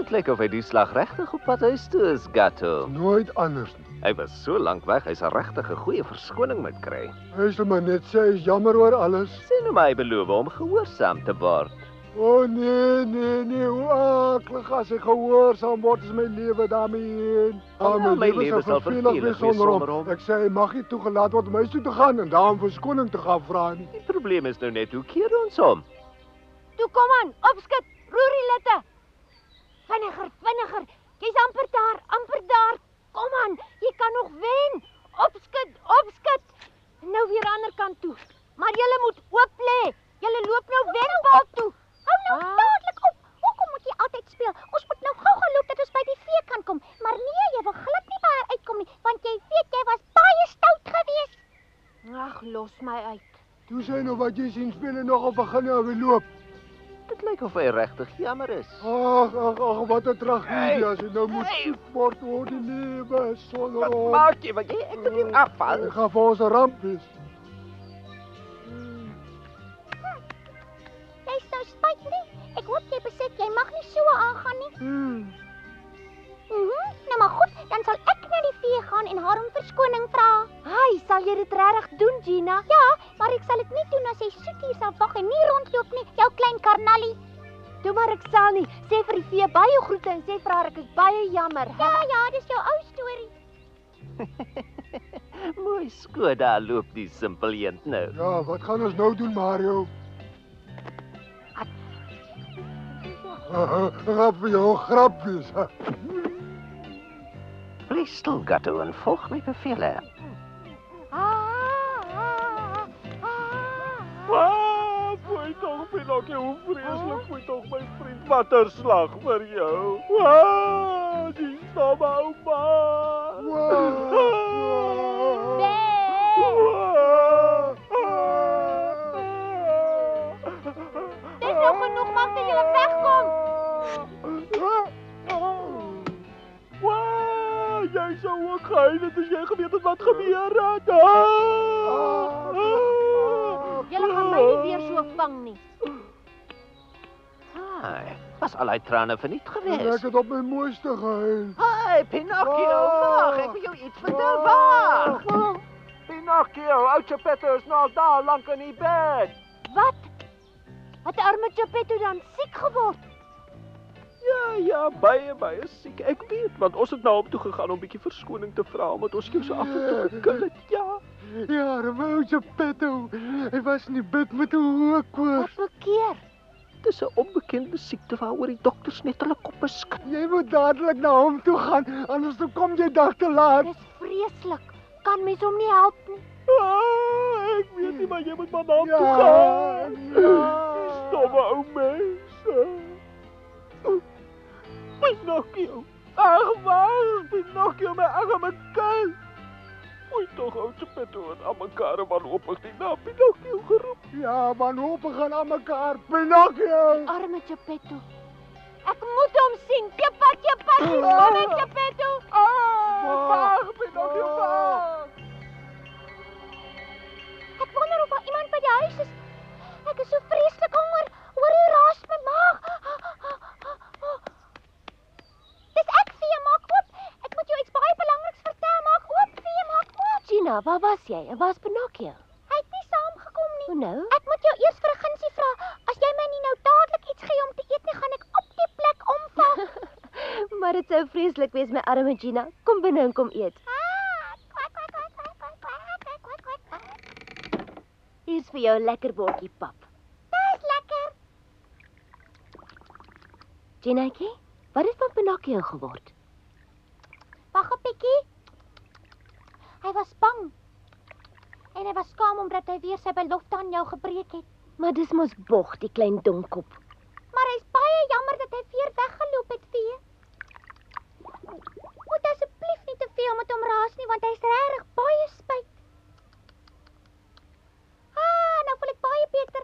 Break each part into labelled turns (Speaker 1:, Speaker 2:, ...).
Speaker 1: Dit lyk of hy die slag regtig op pad huis toe is, Gatto.
Speaker 2: Nooit anders nie.
Speaker 1: Hy was so lank weg, hy sal regtig 'n goeie verskoning moet kry.
Speaker 2: Hy sal maar net sê hy is jammer oor alles.
Speaker 1: Sê nou maar hy beloof om gehoorsaam te word.
Speaker 2: O nee, hoe aklig as hy gehoorsaam word is my lewe daarmee heen.
Speaker 1: My lewe sal vervelig wees sonder hom.
Speaker 2: Ek sê hy mag nie toegelaat word om huis toe te gaan en daarom verskoning te gaan vra nie.
Speaker 1: Die probleem is nou net, hoe keer ons hom?
Speaker 3: Toe kom aan, opskit, roer die litte. Vinniger. Jy's amper daar. Kom aan, jy kan nog wen. Opskit. Nou weer ander kant toe. Maar julle moet oop lê. Julle loop nou wenbal toe.
Speaker 4: Hou nou dadelik op. Hoekom moet jy altyd speel? Ons moet nou gou gaan loop dat ons by die vee kan kom. Maar nee, jy wil glad nie by haar uitkom nie, want jy weet jy was baie stout geweest.
Speaker 3: Ag, los my uit.
Speaker 2: Toe sê nou wat jy sien speel en nog op begin nou weer loop.
Speaker 1: Dit lyk of hy regtig jammer is.
Speaker 2: Ag, wat 'n tragedie as jy nou moet soek word oor die lewe sonder
Speaker 1: Wat
Speaker 2: hom.
Speaker 1: maak jy? Want ek wil nie afval.
Speaker 2: Dit gaan vir ons 'n ramp wees.
Speaker 4: Jy's nou spyt nie. Ek hoop jy besef jy mag nie so aangaan nie. Nou maar goed, dan sal ek na die vee gaan en haar om verskoning vra.
Speaker 3: Ai, sal jy dit regtig doen, Gina?
Speaker 4: Ja, maar ek sal dit nie doen as jy soet hier sal wag en nie rondloop nie, jou klein karnallie.
Speaker 3: Toe maar ek sal nie. Sê vir die vee baie groete en sê vir haar ek is baie jammer.
Speaker 4: Ja, dis jou ou storie.
Speaker 1: Mooi skoon, daar loop die simpel een nou.
Speaker 2: Ja, wat gaan ons nou doen, Mario? Grap vir jou, grappies.
Speaker 1: Bly stil, Gatto, en volg my bevele.
Speaker 5: Foei toch, Pinocchio, hoe vreselijk. Foei toch, mijn vriend. Wat een slag voor jou. Die stomme oma.
Speaker 4: Dis nou genoeg, maak dat julle wegkom.
Speaker 5: Jy sou ook gehuil het as jy geweet het wat gebeur het.
Speaker 3: Julle gaan my nie weer so vang nie.
Speaker 1: Ai, was al die trane verniet
Speaker 2: Ek
Speaker 1: geweest.
Speaker 2: het op my mooiste gehuil.
Speaker 1: Hi, Pinocchio, wag, ek wil jou iets vertel, wag.
Speaker 5: Pinocchio, oud Geppetto is nou al daar lank in die bed.
Speaker 3: Wat? Het arme Geppetto dan siek geword?
Speaker 5: Ja, baie siek. Ek weet, want ons het na hom toe gegaan om 'n bietjie verskoning te vra omdat ons jou so af en toe gekil het. Ja.
Speaker 2: Ja, Ramouche Petto. Hy was in die bed met 'n hoë koors.
Speaker 3: Wat bekeer?
Speaker 5: Dis 'n onbekende siekte waaroor die dokters net hulle koppe skud.
Speaker 2: Jy moet dadelik na hom toe gaan, anders dan kom jy dag te laat.
Speaker 3: Dis vreeslik. Kan mens hom nie help nie?
Speaker 5: Ek weet nie, maar jy moet maar na hom toe gaan. Stomme ou mense. Pinocchio. Ag, waar? Pinocchio, my arme kind. Oei, toch, oud Geppetto het aan mekaar wanhopig die naam Pinocchio geroep.
Speaker 2: Ja, wanhopig gaan aan mekaar. Pinocchio.
Speaker 3: Arme Geppetto. Ek moet hom sien. Kippak, kom met Geppetto.
Speaker 5: Wag, Pinocchio, wag.
Speaker 4: Ek wonder of daar iemand by die huis is. Ek is so vreeslik honger. Hoor jy raas my maag? Dis ek, vee, maak oop. Ek moet jou iets baie belangriks vertel. Maak oop, vee, maak oop.
Speaker 3: Gina, waar was jy? En waar's Pinocchio?
Speaker 4: Hy het nie saamgekom nie.
Speaker 3: Hoe nou?
Speaker 4: Ek moet jou eers vir 'n gunsie vra. As jy my nie nou dadelik iets gee om te eet nie, gaan ek op die plek omval.
Speaker 3: Maar dit sou vreeslik wees, my arme Gina. Kom binne en kom eet.
Speaker 4: Kwak, kwak, kwak, kwak, kwak, kwak, kwak, kwak, kwak.
Speaker 3: Hier's vir jou 'n lekker bordjie pap.
Speaker 4: Dis lekker.
Speaker 3: Ginaatjie, wat het van Pinocchio geword?
Speaker 4: Wag 'n bietjie. Hy was bang. En hy was skaam omdat hy weer sy belofte aan jou gebreek het.
Speaker 3: Maar dis mos Bog, die klein domkop.
Speaker 4: Maar hy's baie jammer dat hy weer weggeloop het, vee. Moet asseblief nie te veel met hom raas nie, want hy's regtig baie spyt. Nou voel ek baie beter.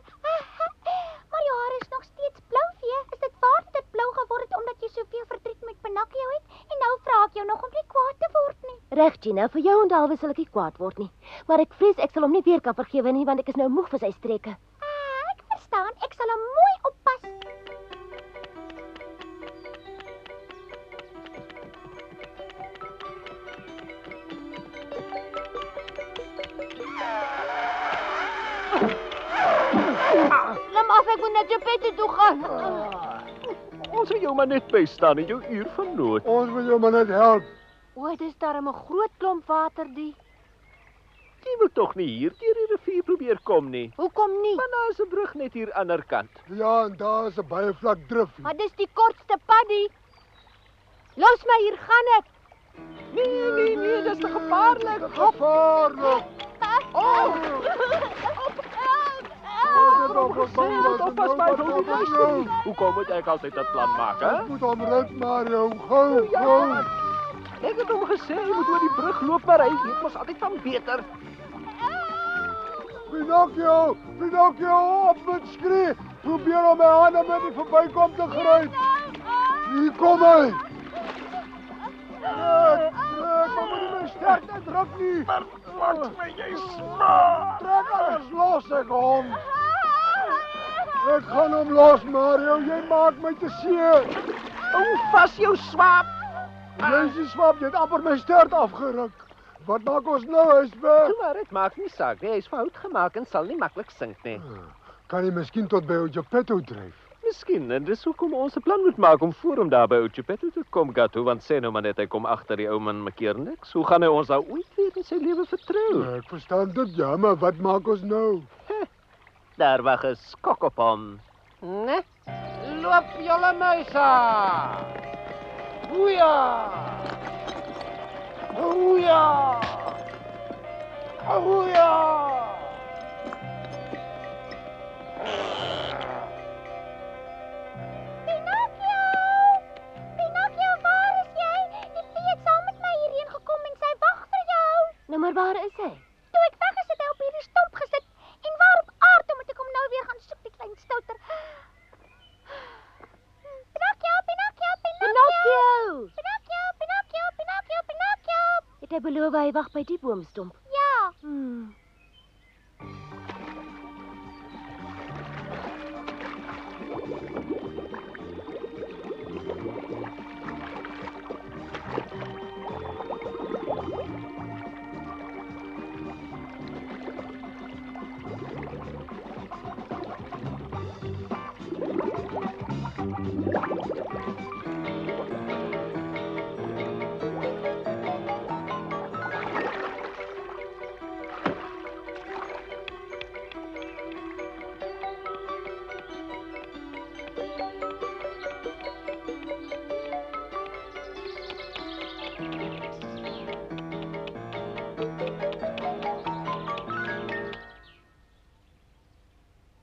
Speaker 4: Maar jou hare is nog steeds blou, vee. Is dit waar dat dit blou geword het omdat jy soveel verdriet met Pinocchio het? En nou vra ek jou nog om nie kwaad te word nie.
Speaker 3: Reg, Gina, vir jou onthaalwe sal ek nie kwaad word nie. Maar ek vrees ek sal hom nie weer kan vergewe nie, want ek is nou moeg vir sy streke.
Speaker 4: Ek verstaan. Ek sal hom mooi oppas.
Speaker 5: Ons wil jou maar net bystaan in jou uur van nood.
Speaker 2: Ons wil jou maar net help.
Speaker 3: O, dis darem 'n groot klomp water die.
Speaker 5: Jy wil tog nie hier deur die rivier probeer kom nie.
Speaker 3: Hoekom nie?
Speaker 5: Maar daar is 'n brug net hier aan die ander kant.
Speaker 2: Ja, en daar is 'n baie vlak drif.
Speaker 3: Maar dis die kortste pad die. Los my, hier gaan ek.
Speaker 5: Nee, dis te gevaarlik.
Speaker 2: Gevaarlik.
Speaker 5: Oh! Hoekom moet ek altyd 'n plan maak, hè?
Speaker 2: Ek moet hom red, Mario. Gou, gou.
Speaker 5: Ek het hom gesê jy moet oor die brug loop, maar hy weet mos altyd van beter.
Speaker 2: Pinocchio, op met skree. Probeer om my hande met die verbykom te gryp. Hier kom hy. Trek, maar moet nie my sterk net druk nie.
Speaker 5: Laat my, jy smaak.
Speaker 2: Trek alles los, ek hom. Ek gaan hom los, Mario. Jy maak my te seer.
Speaker 5: Hou vas jou swaap.
Speaker 2: Jy is die swap, jy het amper my stert afgeruk. Wat maak ons nou, hy is weg?
Speaker 5: Maar dit maak nie saak nie. Hy is fout gemaak en sal nie maklik sink nie.
Speaker 2: Kan jy miskien tot by Geppetto dryf?
Speaker 5: Miskien, en dis hoekom ons 'n plan moet maak om voor hom daar by Geppetto te kom, Gato, want sê nou maar net hy kom agter die ou man makeer niks. Hoe gaan hy ons nou ooit weer in sy lewe vertrou?
Speaker 2: Ek verstaan dit, ja, maar wat maak ons nou?
Speaker 5: Daar wag 'n skok op hom.
Speaker 1: Nee? Loop julle muise! Hoeja! Hoeja! Hoeja!
Speaker 4: Pinocchio, waar is jy? Lily het saam met my hierheen gekom en sy wag vir jou.
Speaker 3: Nou maar waar is hy?
Speaker 4: Toe ek weg is, het hy op hierdie stomp gesit. En waar op aarde moet ek hom nou weer gaan soek, die klein stouter? Pinocchio!
Speaker 3: Het hy beloof hy wag by die boomstomp?
Speaker 4: Ja.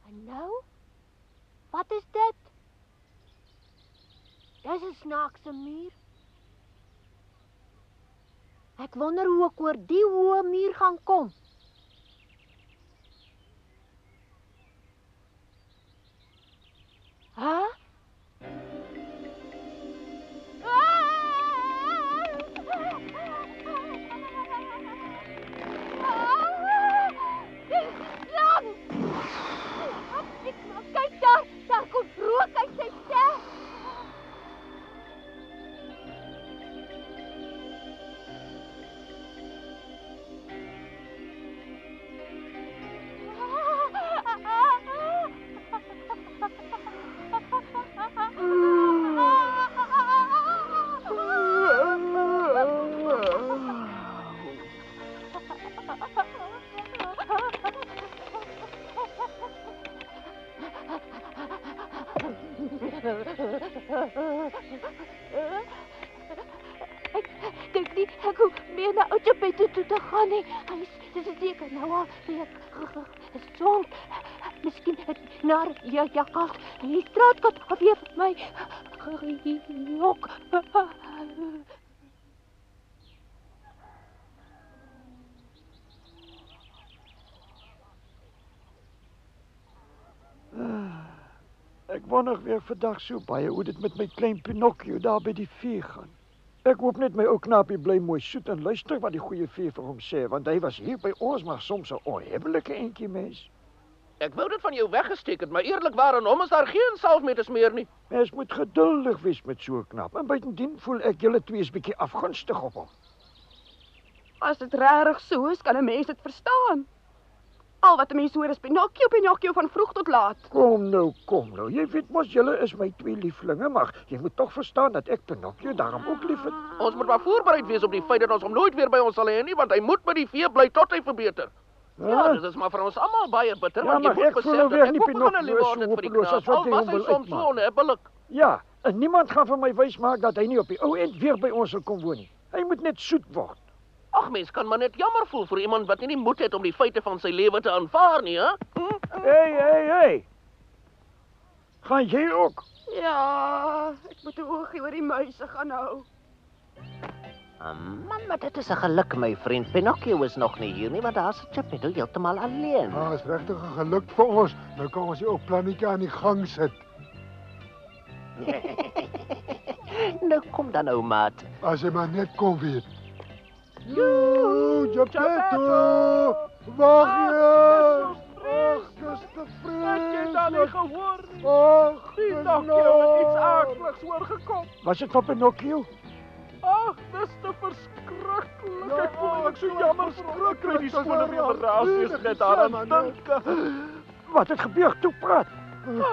Speaker 3: En nou? Wat is dit? Dis 'n snaakse muur. Ek wonder hoe ek oor die hoë muur gaan kom. Hæ? Kyk daar kom rook uit sy stel. Ek dink nie ek hoef meer na Geppetto toe te gaan nie. Hy is seker nou al gesond. Miskien naar Jakkals. Die straatkat het weer vir my gejok.
Speaker 6: Ek wonder weer vandag so baie hoe dit met my klein Pinocchio daar by die vee gaan. Ek hoop net my ou knapie bly mooi soet en luister wat die goeie vee vir hom sê, want hy was hier by ons maar soms 'n onhebbelike entjie mens.
Speaker 1: Ek wou dit van jou weggesteek het, maar eerlikwaar aan hom is daar geen salf mee te smeer nie.
Speaker 6: Mens moet geduldig wees met so 'n knap. En buitendien voel ek julle twee is bietjie afgunstig op hom.
Speaker 7: As dit regtig so is, kan 'n mens dit verstaan. Al wat 'n mens hoor is Pinocchio van vroeg tot laat.
Speaker 6: Kom nou. Jy weet mos julle is my twee lieflinge, maar jy moet tog verstaan dat ek Pinocchio daarom ook liefhet.
Speaker 1: Ons moet maar voorbereid wees op die feit dat ons hom nooit weer by ons sal hê nie, want hy moet by die vee bly tot hy verbeter. Ja, dit is maar vir ons almal baie bitter,
Speaker 6: Ja,
Speaker 1: want jy
Speaker 6: maar
Speaker 1: moet
Speaker 6: ek voel
Speaker 1: besef
Speaker 6: nou
Speaker 1: dat
Speaker 6: weer
Speaker 1: ek
Speaker 6: nie
Speaker 1: ook begin
Speaker 6: Pinocchio
Speaker 1: lief word
Speaker 6: is
Speaker 1: vir die
Speaker 6: hopeloos
Speaker 1: knaap,
Speaker 6: as wat
Speaker 1: al
Speaker 6: jy
Speaker 1: was
Speaker 6: hom
Speaker 1: hy
Speaker 6: wil
Speaker 1: soms
Speaker 6: uitmaak.
Speaker 1: so onhebbelik.
Speaker 6: Ja, en niemand gaan vir my wys maak dat hy nie op die ou end weer by ons sal kom woon nie. Hy moet net soet word.
Speaker 1: Ag, mens kan maar net jammer voel vir iemand wat nie die moed het om die feite van sy lewe te aanvaar nie, hè?
Speaker 6: Hey. Gaan jy ook?
Speaker 7: Ja, ek moet 'n oogie oor die muise gaan hou.
Speaker 1: Man, maar dit is 'n geluk, my vriend. Pinocchio is nog nie hier nie, want daar's Geppetto heeltemal alleen.
Speaker 2: Is regtig 'n geluk vir ons. Nou kan ons die ou plannetjie aan die gang sit.
Speaker 1: Nou kom dan, ou maat.
Speaker 2: As jy maar net kom weet. Geppetto! Wag jy! Ag, dis te vreeslik.
Speaker 5: gehoor nie.
Speaker 2: Ag,
Speaker 5: Pinocchio het iets aakligs oorgekom.
Speaker 6: Was dit van Pinocchio?
Speaker 5: Ag, dis te verskriklik.
Speaker 2: Ja,
Speaker 5: Ek voel ek so jammer
Speaker 2: verskriklik.
Speaker 5: kry die
Speaker 2: Dis
Speaker 5: skone
Speaker 2: wel
Speaker 5: reverasie is net
Speaker 2: regtig
Speaker 5: daaraan
Speaker 2: jammer,
Speaker 5: dink.
Speaker 6: Wat het gebeur? Toe praat.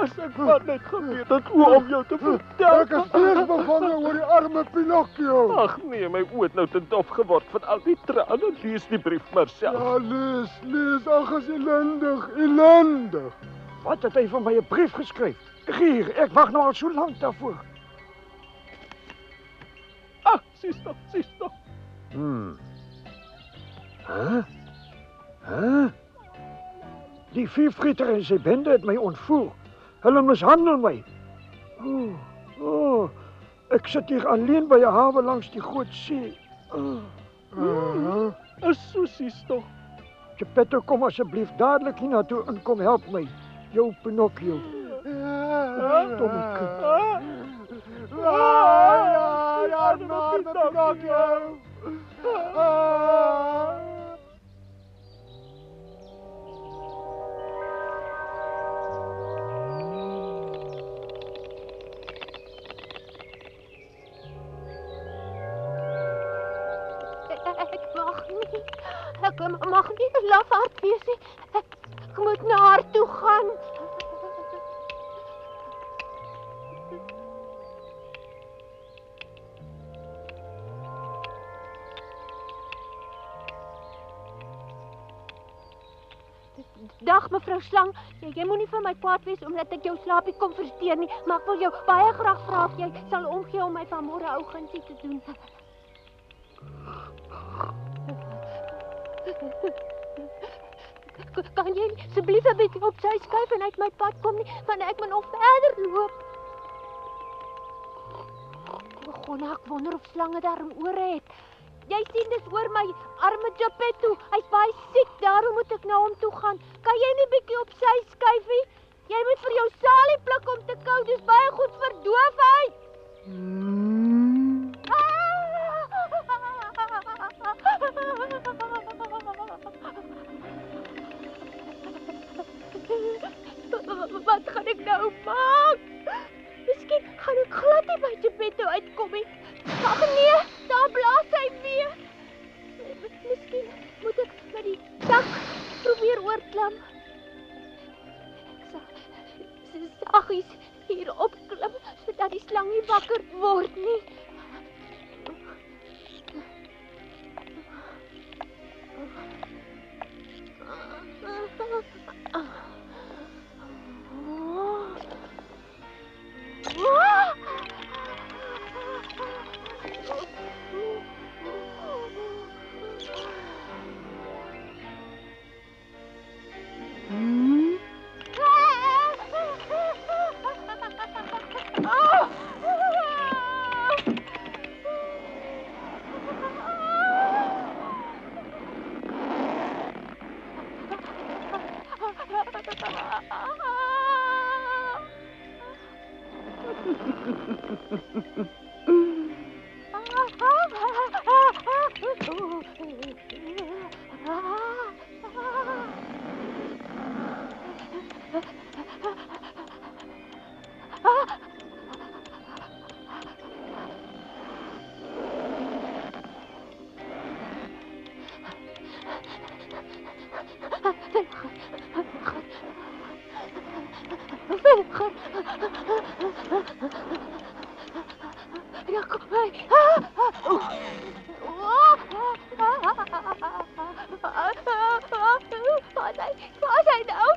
Speaker 5: As ek maar net geweet het hoe om jou te vertel.
Speaker 2: Ek is steeds bevange oor die arme Pinocchio.
Speaker 5: Ag nee, my oë het nou te dof geword van al die trane. Lees die brief maar self.
Speaker 2: Ja, lees, ag, is ellendig.
Speaker 6: Wat het hy van my 'n brief geskryf? Hier, ek wag nou al so lank daarvoor.
Speaker 5: Ah, sies toch.
Speaker 6: Die veevreter en sy bende het my ontvoer. Hulle mishandel my. Ek sit hier alleen by 'n hawe langs die groot see.
Speaker 5: Is so sies toch.
Speaker 6: Geppetto, kom asseblief dadelik hiernatoe en kom help my. Jou Pinocchio. Domme kind.
Speaker 2: Ja, Pinocchio.
Speaker 3: Ek mag nie 'n lafaard wees nie. Ek moet na haar toe gaan. Dag mevrou Slang, jy moenie vir my kwaad wees omdat ek jou slaapie kom versteur nie, maar ek wil jou baie graag vra of jy sal omgee om my vanmôre ou gunsie te doen. Kan jy asseblief 'n bietjie op sy skuif en uit my pad kom nie, want ek moet nog verder loop. Ek wonder of slange daarom oor het. Jy sien dis oor my arme Geppetto. Hy's baie siek, daarom moet ek na hom toe gaan. Kan jy nie bietjie op sy skuifie? Jy moet vir jou salie pluk om te kou, dis baie goed vir doofheid. Wat gaan ek nou maak? Miskien gaan ek glad nie by Geppetto uitkom nie. Ag nee, daar blaas hy weer. Miskien moet ek by die dak probeer oorklim. Saggies hier opklim sodat die slang nie wakker word nie. Ja, kom hy. Waar is hy nou?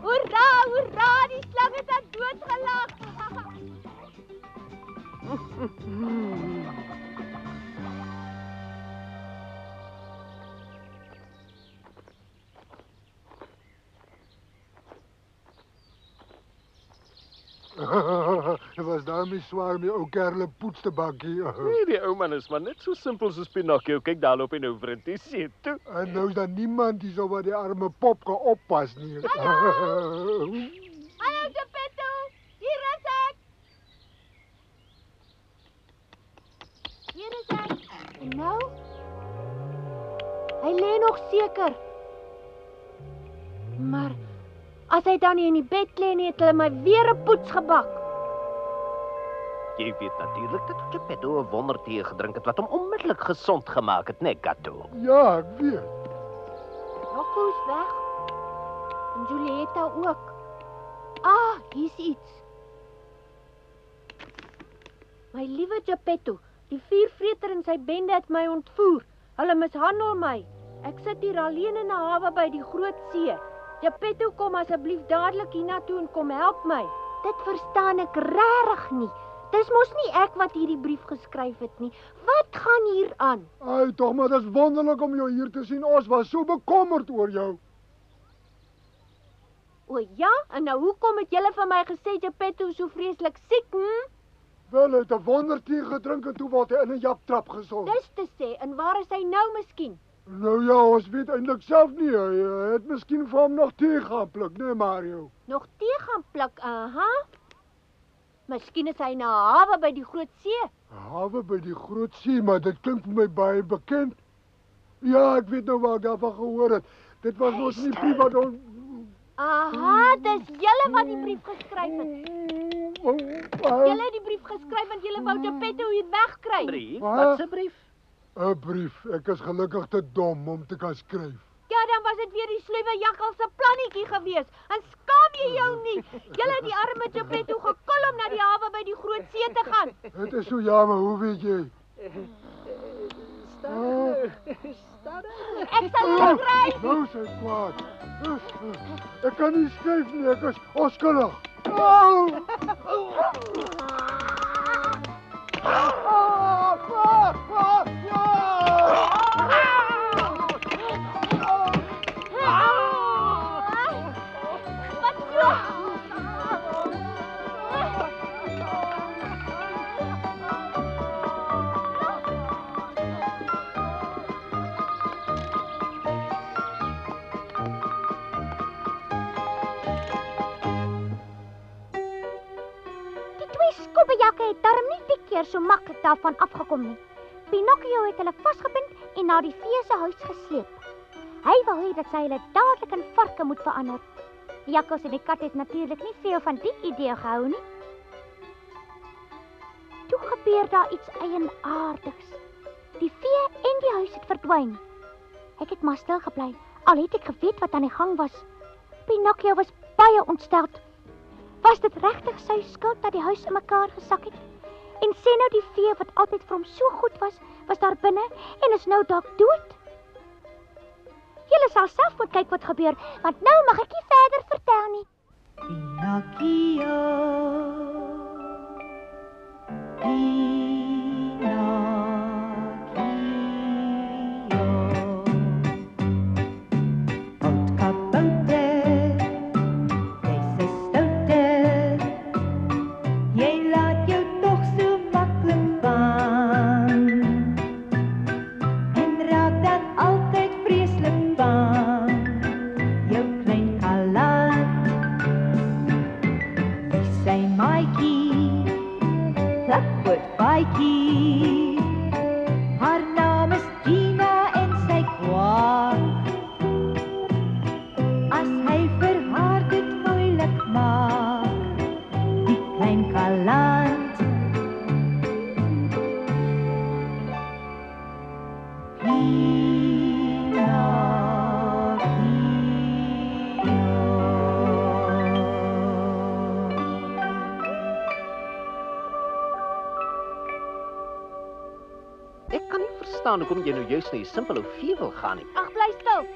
Speaker 3: Hoera, hoera, die slang het aan doodgelag.
Speaker 2: Was daarmee swaar met ou kerle poetsdebakkie.
Speaker 5: Nee, die ou man is maar net so simpel soos Pinocchio. Kyk daar loop hy nou vir 'n see toe.
Speaker 2: En nou is daar niemand hier so wat die arme pop kan oppas nie.
Speaker 3: Hallo Geppetto, hier is ek. Hier is ek. En nou? Hy lê nog seker. Maar as hy dan nie in die bed lê nie, het hulle my weer 'n poets gebak.
Speaker 1: Jy weet natuurlik dat Geppetto 'n wondertee gedrink het wat hom onmiddellik gesond gemaak het, né, Gatto?
Speaker 2: Ja, ek weet.
Speaker 3: Rocco is weg. En Julieta ook. Ah, hier's iets. My liewe Geppetto, die vuurvreter en sy bende het my ontvoer. Hulle mishandel my. Ek sit hier alleen in 'n hawe by die Groot See. Geppetto, kom asseblief dadelik hiernatoe en kom help my. Dit verstaan ek regtig nie. Dis mos nie ek wat hierdie brief geskryf het nie. Wat gaan hier aan?
Speaker 2: Ai, tog maar dis wonderlik om jou hier te sien. Ons was so bekommerd oor jou.
Speaker 3: O ja, en nou hoekom het julle vir my gesê Geppetto is so vreeslik siek,
Speaker 2: Wel, hy het 'n wondertee gedrink en toe word hy in 'n japtrap gesond.
Speaker 3: Dis te sê, en waar is hy nou miskien?
Speaker 2: Nou ja, ons weet eintlik self nie. Hy het miskien vir hom nog tee gaan pluk, né, Mario?
Speaker 3: Nog tee gaan pluk, aha. Miskien is hy na 'n hawe by die Groot See.
Speaker 2: 'n Hawe by die Groot See, maar dit klink vir my baie bekend. Ja, ek weet nou waar ek daarvan gehoor het. Dit was mos nie brief wat ons...
Speaker 3: Aha, dis julle wat die brief geskryf het. Julle het die brief geskryf want julle wou Geppetto hier wegkry.
Speaker 1: Brief? Wat 'n brief?
Speaker 2: 'n Brief. Ek is gelukkig te dom om te kan skryf.
Speaker 3: Ja, dan was dit weer die sluwe jakkals se plannetjie gewees. En skaam jy jou nie? Julle het die arme Geppetto gekol om na die hawe by die Groot See te gaan.
Speaker 2: Dit is so jammer, hoe weet jy?
Speaker 1: Stadig.
Speaker 3: Ek sal jou kry.
Speaker 2: Nou sy kwaad. Ek kan nie skryf nie, ek is onskuldig.
Speaker 4: Skobbejakke het darm nie die keer so maklik daarvan afgekom nie. Pinocchio het hulle vasgebind en na die vee se huis gesleep. Hy wou hê dat sy hulle dadelik in varke moet verander. Die jakkals en die kat het natuurlik nie veel van die idee gehou nie. Toe gebeur daar iets eienaardigs. Die vee en die huis het verdwyn. Ek het maar stil gebly, al het ek geweet wat aan die gang was. Pinocchio was baie ontsteld. Was dit regtig sy skuld dat die huis in mekaar gesak het? En sê nou die vee wat altyd vir hom so goed was daar binne en is nou dalk dood? Julle sal self moet kyk wat gebeur, want nou mag ek nie verder vertel nie.
Speaker 8: Pinocchio, haar naam is Gina en sy kwaad. As hy vir haar dit moeilik maak, die klein galant.
Speaker 1: Hoekom jy nou juist na die simpel ou vee wil gaan nie.
Speaker 3: Ag, bly stil.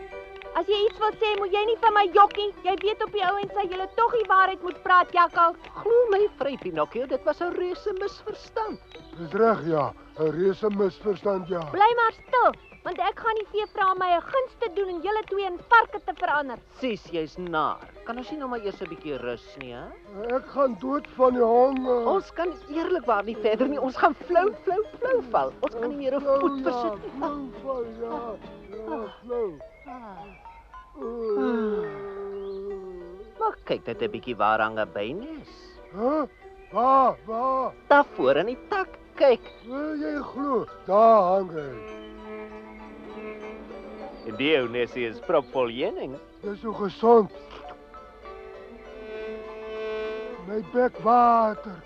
Speaker 3: As jy iets wil sê, moet jy nie vir my jokkie. Jy weet op die ou en sy julle tog die waarheid moet praat, jakkals.
Speaker 1: Glo my, vry Pinocchio, dit was 'n reuse misverstand.
Speaker 2: Dis reg, ja. 'n Reuse misverstand, ja.
Speaker 3: Bly maar stil, want ek gaan die vee vra om my 'n guns te doen en julle twee in varke te verander.
Speaker 1: Sies, jy's naar. Kan ons nie nou maar eers 'n bietjie rus nie, hè?
Speaker 2: Ek gaan dood van die honger.
Speaker 1: Ons kan eerlikwaar nie verder nie. Ons gaan flou val. Ons kan nie meer 'n voet versit nie.
Speaker 2: Flou val, ja. Ja, flou.
Speaker 1: Maar kyk net 'n bietjie waar hang 'n bynes.
Speaker 2: Hæ? Waar?
Speaker 1: Daar voor in die tak, kyk.
Speaker 2: Wil jy glo? Daar hang hy.
Speaker 1: En die ou nesie is propvol heuning.
Speaker 2: Dis so gesond. My bek water.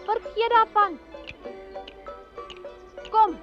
Speaker 3: Vergeet daarvan. Kom.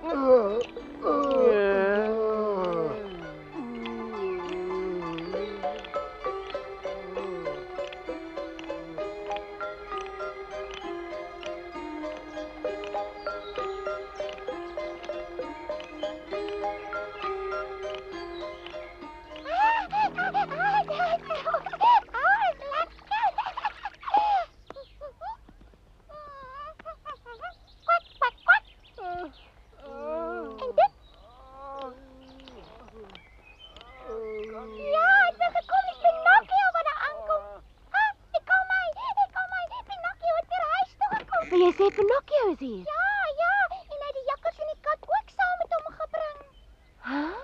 Speaker 3: Jy sê Pinocchio is hier.
Speaker 4: Ja, en hy het die jakkals en die kat ook saam met hom gebring.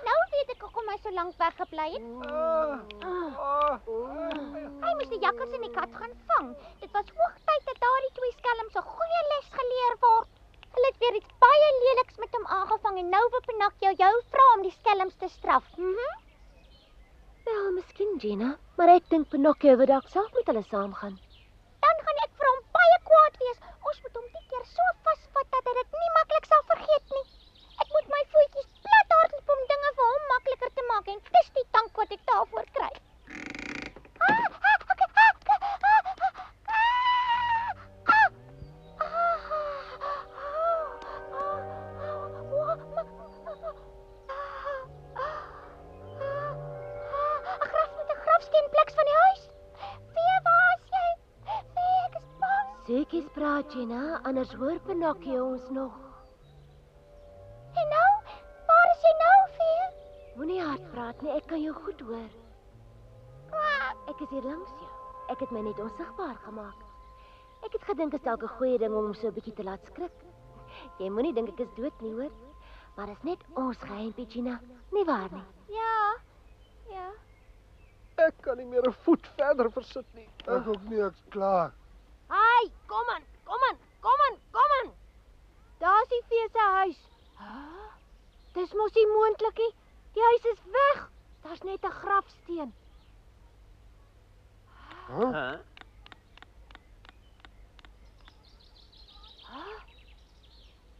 Speaker 4: Nou weet ek hoekom hy so lank weggebly het. Hy moes die jakkals en die kat gaan vang. Dit was hoogtyd dat daardie twee skelms 'n goeie les geleer word. Hulle het weer iets baie leliks met hom aangevang en nou wil Pinocchio jou vra om die skelms te straf.
Speaker 3: Wel, miskien Gina, maar ek dink Pinocchio wil dalk self met hulle saamgaan.
Speaker 4: Dan gaan ek vir hom baie kwaad wees. Ons moet hom die keer so vasvat dat hy dit nie maklik sal vergeet nie. Ek moet my voetjies plat hardloop om dinge vir hom makliker te maak en dis die dank wat ek daarvoor kry. grafsteen pliks van die huis. Fee, waar is jy? Fee, ek is bang.
Speaker 3: Sekies praat Gina, anders hoor Pinocchio ons nog.
Speaker 4: En nou? Waar is jy nou, Fee?
Speaker 3: Moenie hard praat nie, ek kan jou goed hoor. Ek is hier langs jou. Ek het my net onsigbaar gemaak. Ek het gedink dit is dalk 'n goeie ding om hom so 'n bietjie te laat skrik. Jy moenie dink ek is dood nie, hoor. Maar dit is net ons geheimpie, Gina. Nie waar nie?
Speaker 4: Ja.
Speaker 1: Ek kan nie meer 'n voet verder versit nie.
Speaker 2: Ek ook nie, ek's klaar.
Speaker 3: Ai, kom aan.
Speaker 4: Daar's die Fee se huis. Dis mos nie moontlik nie. Die huis is weg. Daar's net 'n grafsteen.
Speaker 2: Huh?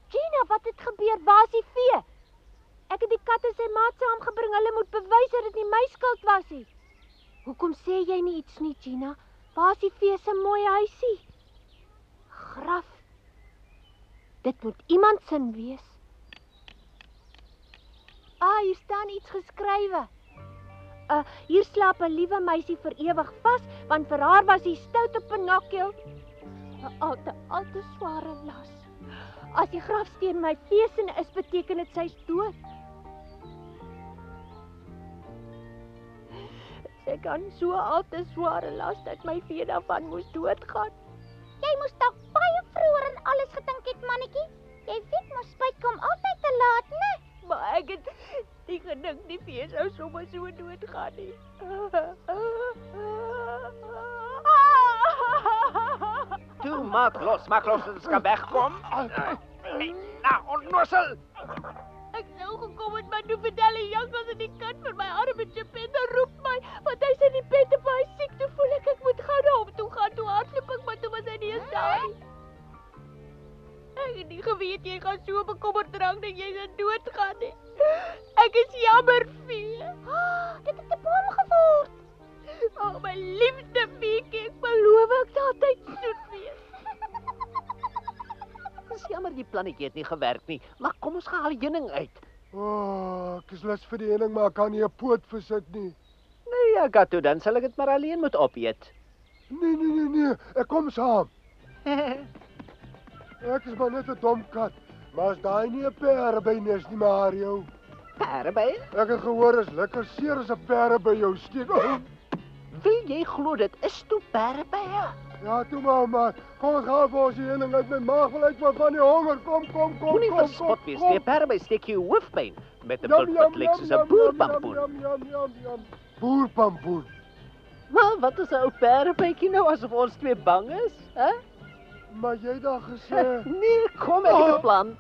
Speaker 4: Gina, wat het gebeur? Waar is die Fee? Ek het die kat en sy maat saamgebring. Hulle moet bewys dat dit nie my skuld was nie. Hoekom sê jy nie iets nie, Gina? Waar is die Fee se mooi huisie? Graf. Dit moet iemand sin wees. Hier staan iets geskrywe. Hier slaap 'n liewe meisie vir ewig vas, want vir haar was die stoute Pinocchio 'n al te sware las. As die grafsteen my feesin is, beteken dit sy's dood. Sy kan so al te sware las dat my Fee daarvan moes doodgaan. Jy moes dalk baie vroeër en alles gedink het, mannetjie. Jy weet mos spyt kom altyd te laat, né? Maar ek het nie gedink die Fee sou sommer so doodgaan nie.
Speaker 1: Toe, maak los, dit kan wegkom. Nou, onnozel.
Speaker 4: Ek sou gekom het, maar toe vertel die jakkals en die kat vir my arme Geppetto roep my, want hy sê die pet op hy siek, toe voel ek moet gou na hom toe gaan, toe hardloop ek, maar toe was hy nie eens daar nie. Ek het nie geweet jy gaan so bekommerd raak dat jy gaan doodgaan nie. Ek is jammer, Fee. Dit het 'n boom geword. My liefste Feekie, ek beloof ek sal altyd soet wees.
Speaker 1: Dis jammer die plannetjie het nie gewerk nie, maar kom ons gaan haal die heuning uit.
Speaker 2: Ek is lus vir die heuning, maar ek kan nie 'n poot versit nie.
Speaker 1: Nee, ja, Gato, dan sal ek dit maar alleen moet opeet.
Speaker 2: Nee, ek kom saam. Ek is maar net 'n dom kat, maar as daai nie 'n pere by nes nie, Mario.
Speaker 1: Pere by?
Speaker 2: Ek het gehoor is lekker seer as 'n pere by jou steek.
Speaker 1: Wil jy glo dit is toe pere by?
Speaker 2: Ja, toe maar. Kom ons gaan vir ons die heuning uit my maag wil uit van die honger. Kom.
Speaker 1: Moenie verspot wees nie, pere by steek jou hoofpyn met 'n bult wat lyk soos 'n boerpampoen.
Speaker 2: Boerpampoen.
Speaker 1: Maar wat is 'n ou perebytjie nou asof ons twee bang is, hè?
Speaker 2: Maar jy dan gesê...
Speaker 1: Nee, kom ek het 'n plan.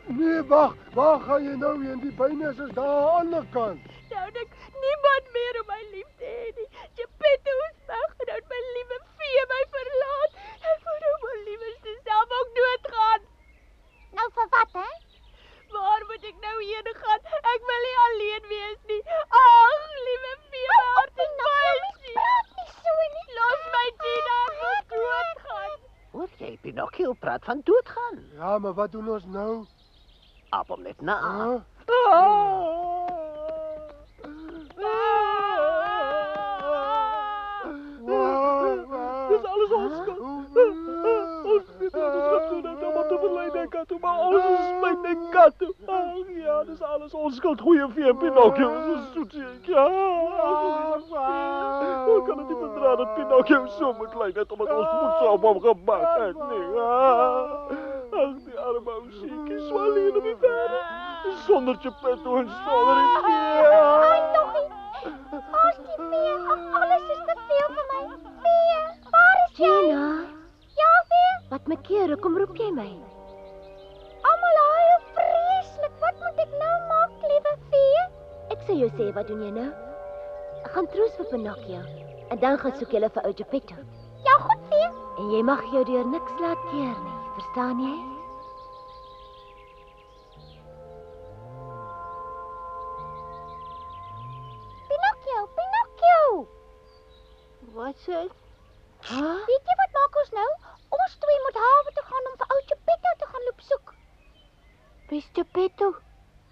Speaker 2: Nee, wag, waar gaan jy nou heen? Die bynes is daar aan die ander kant.
Speaker 4: Nou het ek niemand meer om my lief te hê nie. Geppetto is weg en nou het my liewe Fee my verlaat. Ek wou nou my liefste self ook doodgaan. Nou vir wat, hè? Waar moet ek nou heen gaan? Ek wil nie alleen wees nie. Ag, liewe Fee, my hart is baie siek. Praat nie so nie. Los my, Gina, ek wil doodgaan.
Speaker 1: Hoor jy, Pinocchio praat van doodgaan.
Speaker 2: Ja, maar wat doen ons nou?
Speaker 1: Op hom net na.
Speaker 2: Huh?
Speaker 5: Dis alles ons skuld. Ons weet dat ons gaan doen dat om te verleiden Gato, maar alles is spijt en Gato. Ach ja, dis alles ons skuld. Goeie Fee en Pinocchio is een soetjeek. Ja, hoe kan het niet verdraaien dat Pinocchio zo moet lijden, omdat ons voedsel op hem gemaakt heeft? Nee, ach, die arme ou ziekie, zwaar hier op die verre. Zonder Geppetto en zonder die Fee.
Speaker 4: Ai, Toggie. Waar's die Fee? Ag, alles is te veel vir my. Fee, waar is jy?
Speaker 3: Gina,
Speaker 4: Ja, Fee?
Speaker 3: wat my keer, kom roep jy my?
Speaker 4: Almal huil vreeslik. Wat moet ek nou maak, liewe Fee?
Speaker 3: Ek sê jou sê, wat doen jy nou? Gaan troos vir Pinocchio en dan gaan soek julle vir ou Geppetto.
Speaker 4: Ja, goed, Fee.
Speaker 3: En jy mag jou deur niks laat keer nie, verstaan jy?
Speaker 4: Pinocchio.
Speaker 3: Wat sê?
Speaker 4: Weet jy wat maak ons nou? Ons twee moet hawe toe gaan om vir ou Geppetto te gaan loop soek.
Speaker 3: Wie's Geppetto?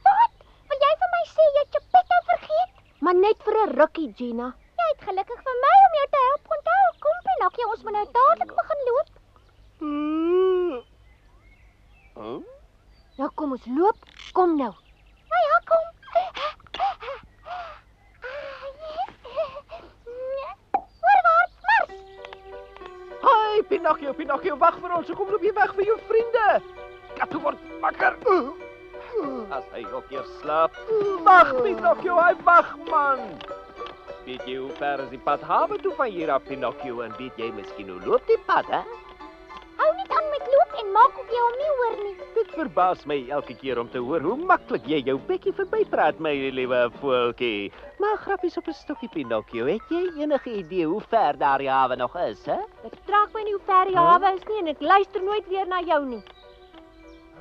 Speaker 4: Wat? Wil jy vir my sê jy het Geppetto vergeet?
Speaker 3: Maar net vir 'n rukkie, Gina.
Speaker 4: Ja, tyd, gelukkig vir my om jou te help. Onthou, kom Pinocchio, ons moet nou dadelik begin loop.
Speaker 3: Nou kom ons loop. Kom nou.
Speaker 4: Nou ja, kom. Voorwaarts, mars.
Speaker 1: Hi, Pinocchio, wag vir ons. Kom loop jy weg vir jou vriende. Kato word wakker. As hy ook eers slaap. Wag, Pinocchio, hy wag, man. Weet jy hoe ver is die pad hawe toe van hier af, Pinocchio? En weet jy miskien hoe loop die pad, hè?
Speaker 4: Hou net aan met loop en maak of jy hom nie hoor nie.
Speaker 1: Dit verbaas my elke keer om te hoor hoe maklik jy jou bekkie verbypraat, my liewe voeltjie. Maar grappies op 'n stokkie, Pinocchio. Het jy enige idee hoe ver daardie hawe nog is, hè?
Speaker 3: Dit trek my nie hoe ver die hawe is nie en ek luister nooit weer na jou nie.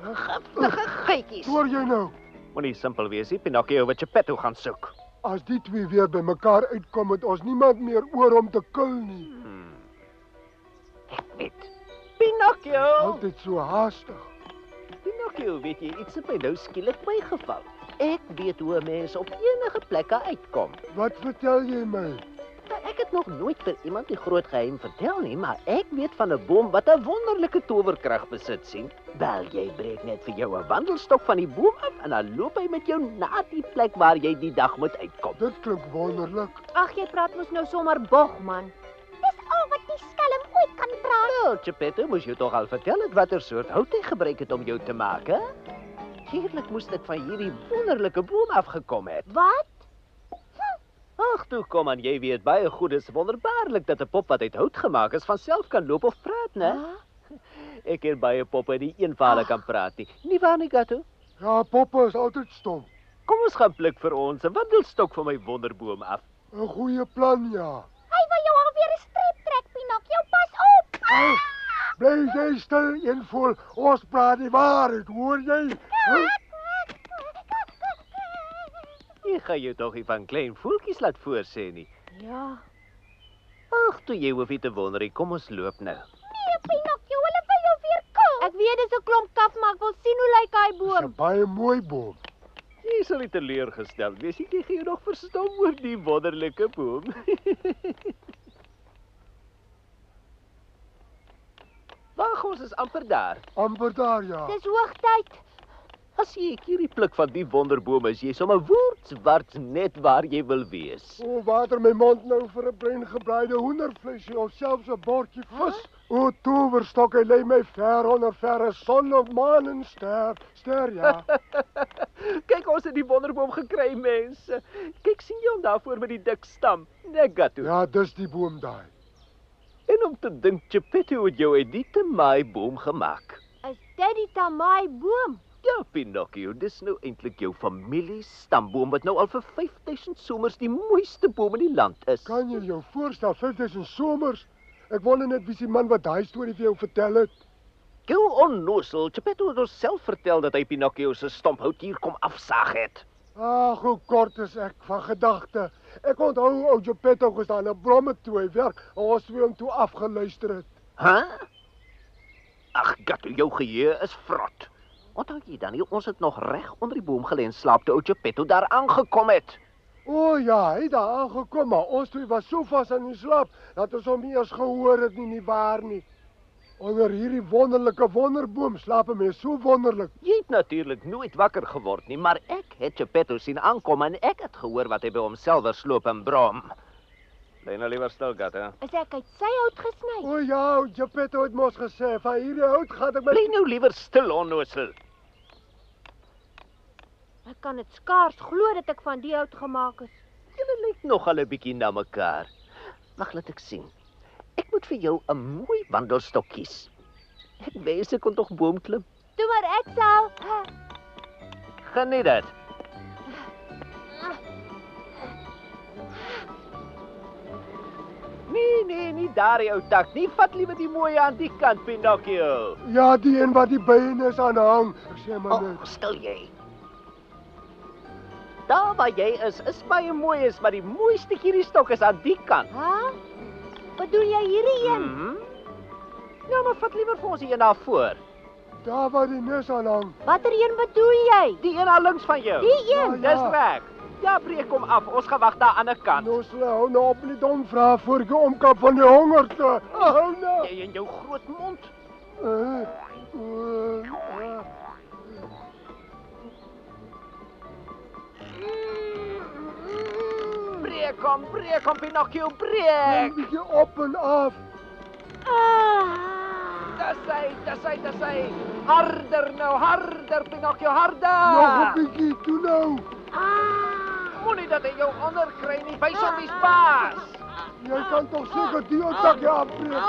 Speaker 1: Giftige geitjies.
Speaker 2: Hoor jy nou?
Speaker 1: Moenie simpel wees nie, Pinocchio, wat Geppetto gaan soek.
Speaker 2: As die twee weer by mekaar uitkom, het ons niemand meer oor om te kil nie.
Speaker 1: Ek weet. Pinocchio!
Speaker 2: Altyd so haastig.
Speaker 1: Pinocchio, weet jy, iets het my nou skielik bygeval. Ek weet hoe 'n mens op enige plek kan uitkom.
Speaker 2: Wat vertel jy my?
Speaker 1: Ek het nog nooit vir iemand die groot geheim vertel nie, maar ek weet van 'n boom wat 'n wonderlike towerkrag besit, sien. Wel, jy breek net vir jou 'n wandelstok van die boom af en dan loop hy met jou na die plek waar jy die dag moet uitkom.
Speaker 2: Dit klink wonderlik.
Speaker 3: Ag, jy praat mos nou sommer bog, man.
Speaker 4: Dis al wat die skelm ooit kan praat.
Speaker 1: Wel, Geppetto, moes jy toch al vertel het watter soort hout hy gebruik het om jou te maak, hè? Tuurlik moes dit van hierdie wonderlike boom afgekom het.
Speaker 3: Wat?
Speaker 1: Ag, toe kom aan, jy weet baie goed, dis wonderbaarlik dat 'n pop wat uit hout gemaak is vanself kan loop of praat, né? Ek ken baie poppe die eenvoudig kan praat nie. Nie waar nie, Gato?
Speaker 2: Ja, poppe is altyd stom.
Speaker 1: Kom ons gaan pluk vir ons 'n wandelstok van my wonderboom af.
Speaker 2: 'n Goeie plan, ja.
Speaker 4: Hy wil jou alweer 'n streep trek, Pinocchio. Pas op.
Speaker 2: Hey, bly jy stil, eenvol. Ons praat die waarheid, hoor jy?
Speaker 1: Jy gaan jou tog nie van klein voeltjies laat voorsê nie.
Speaker 3: Ja.
Speaker 1: Ag, toe jy hoef nie te wonder nie, kom ons loop nou.
Speaker 4: Nee, Pinocchio, hulle wil jou weer kil.
Speaker 3: Ek weet dis 'n klomp kaf, maar ek wil sien hoe lyk hy
Speaker 2: Dis
Speaker 3: boom.
Speaker 2: 'n baie mooi boom.
Speaker 1: Jy sal nie teleurgestel wees nie, jy gaan nog verstom oor die wonderlike boom. Wag, ons is amper daar.
Speaker 2: Amper daar, ja.
Speaker 3: Dis hoogtyd.
Speaker 1: As jy 'n kierie pluk van die wonderboom is, jy sommer woordswart net waar jy wil wees.
Speaker 2: O, water my mond nou vir 'n bruin gebraaide hoendervleisie of selfs 'n bordjie vis. O, towerstok, hy lei my ver onder verre son of maan en ster, ja.
Speaker 1: Kyk, ons het die wonderboom gekry, mense. Kyk, sien jy hom daarvoor met die dik stam? Nee, Gato.
Speaker 2: Ja, dis die boom daai.
Speaker 1: En om te dink, Geppetto het jou uit die Tamai boom gemaak.
Speaker 3: Is dit die Tamai boom?
Speaker 1: Ja, Pinocchio, dis nou eintlik jou familie stamboom wat nou al vir 5000 somers die mooiste boom in die land is.
Speaker 2: Kan jy jou voorstel 5000 somers? Ek wonder net wie se man wat daai storie vir jou vertel het.
Speaker 1: Jou onnoosel, Geppetto het ons self vertel dat hy Pinocchio se stomp hout hier kom afsaag het.
Speaker 2: Ag, hoe kort is ek van gedagte. Ek onthou ou Geppetto gestaan op bromme toe hy werk. Ons twee hom toe afgeluister het.
Speaker 1: Ag, Gato, jou geheue is vrot. Onthou jy dan nie, ons het nog reg onder die boom gelê en slaap toe ou Geppetto daar aangekom het.
Speaker 2: O ja, hy het daar aangekom, maar ons twee was so vas aan die slaap dat ons hom nie eens gehoor het nie waar nie. Onder hierdie wonderlike wonderboom slaap 'n mens so wonderlik.
Speaker 1: Jy het natuurlik nooit wakker geword nie, maar ek het Geppetto sien aankom en ek het gehoor wat hy by homself versloop en brom. Bly nou liewer stil, Gato.
Speaker 3: Is ek uit sy hout gesny?
Speaker 2: O ja, ou Geppetto het mos gesê, van hierdie hout gaan ek my...
Speaker 1: Bly nou liewer stil, onnoosel.
Speaker 3: Ek kan dit skaars glo dat ek van die hout gemaak is.
Speaker 1: Julle lyk nogal 'n bietjie na mekaar. Wag, laat ek sien. Ek moet vir jou 'n mooi wandelstok kies. Ek wens ek kon tog boom klim.
Speaker 3: Toe maar ek sal.
Speaker 1: Geniet dit. Nee, nie daardie ou tak nie. Vat liewer die mooi aan die kant, Pinocchio.
Speaker 2: Ja, die een wat die bene is aan hang. Ek sê maar net.
Speaker 1: Stil jy. Daar waar jy is baie mooi maar die mooiste hierdie stok is aan die kant.
Speaker 3: Wat doen jy hierdie een?
Speaker 1: Ja, maar vat liewer vir ons die een daar voor.
Speaker 2: Daar waar die nes aan hang.
Speaker 3: Watter een bedoel jy?
Speaker 1: Die een daar links van jou.
Speaker 3: Die een?
Speaker 2: Ja.
Speaker 1: Dis reg. Ja, breek hom af. Ons gaan wag daar aan die ander kant.
Speaker 2: Nou hou nou op met die dom vrae voor ek omkap van die hongerte. Hou nou.
Speaker 1: Jy in jou groot mond. Breek hom, Pinocchio, breek.
Speaker 2: 'n bietjie op en af.
Speaker 1: Dis hy. Harder nou, harder, Pinocchio, harder.
Speaker 2: Nog 'n bietjie, toe nou.
Speaker 1: Moenie dat hy jou onderkry nie, wys hom wie's baas.
Speaker 2: Jy kan tog seker die takkie afbreek.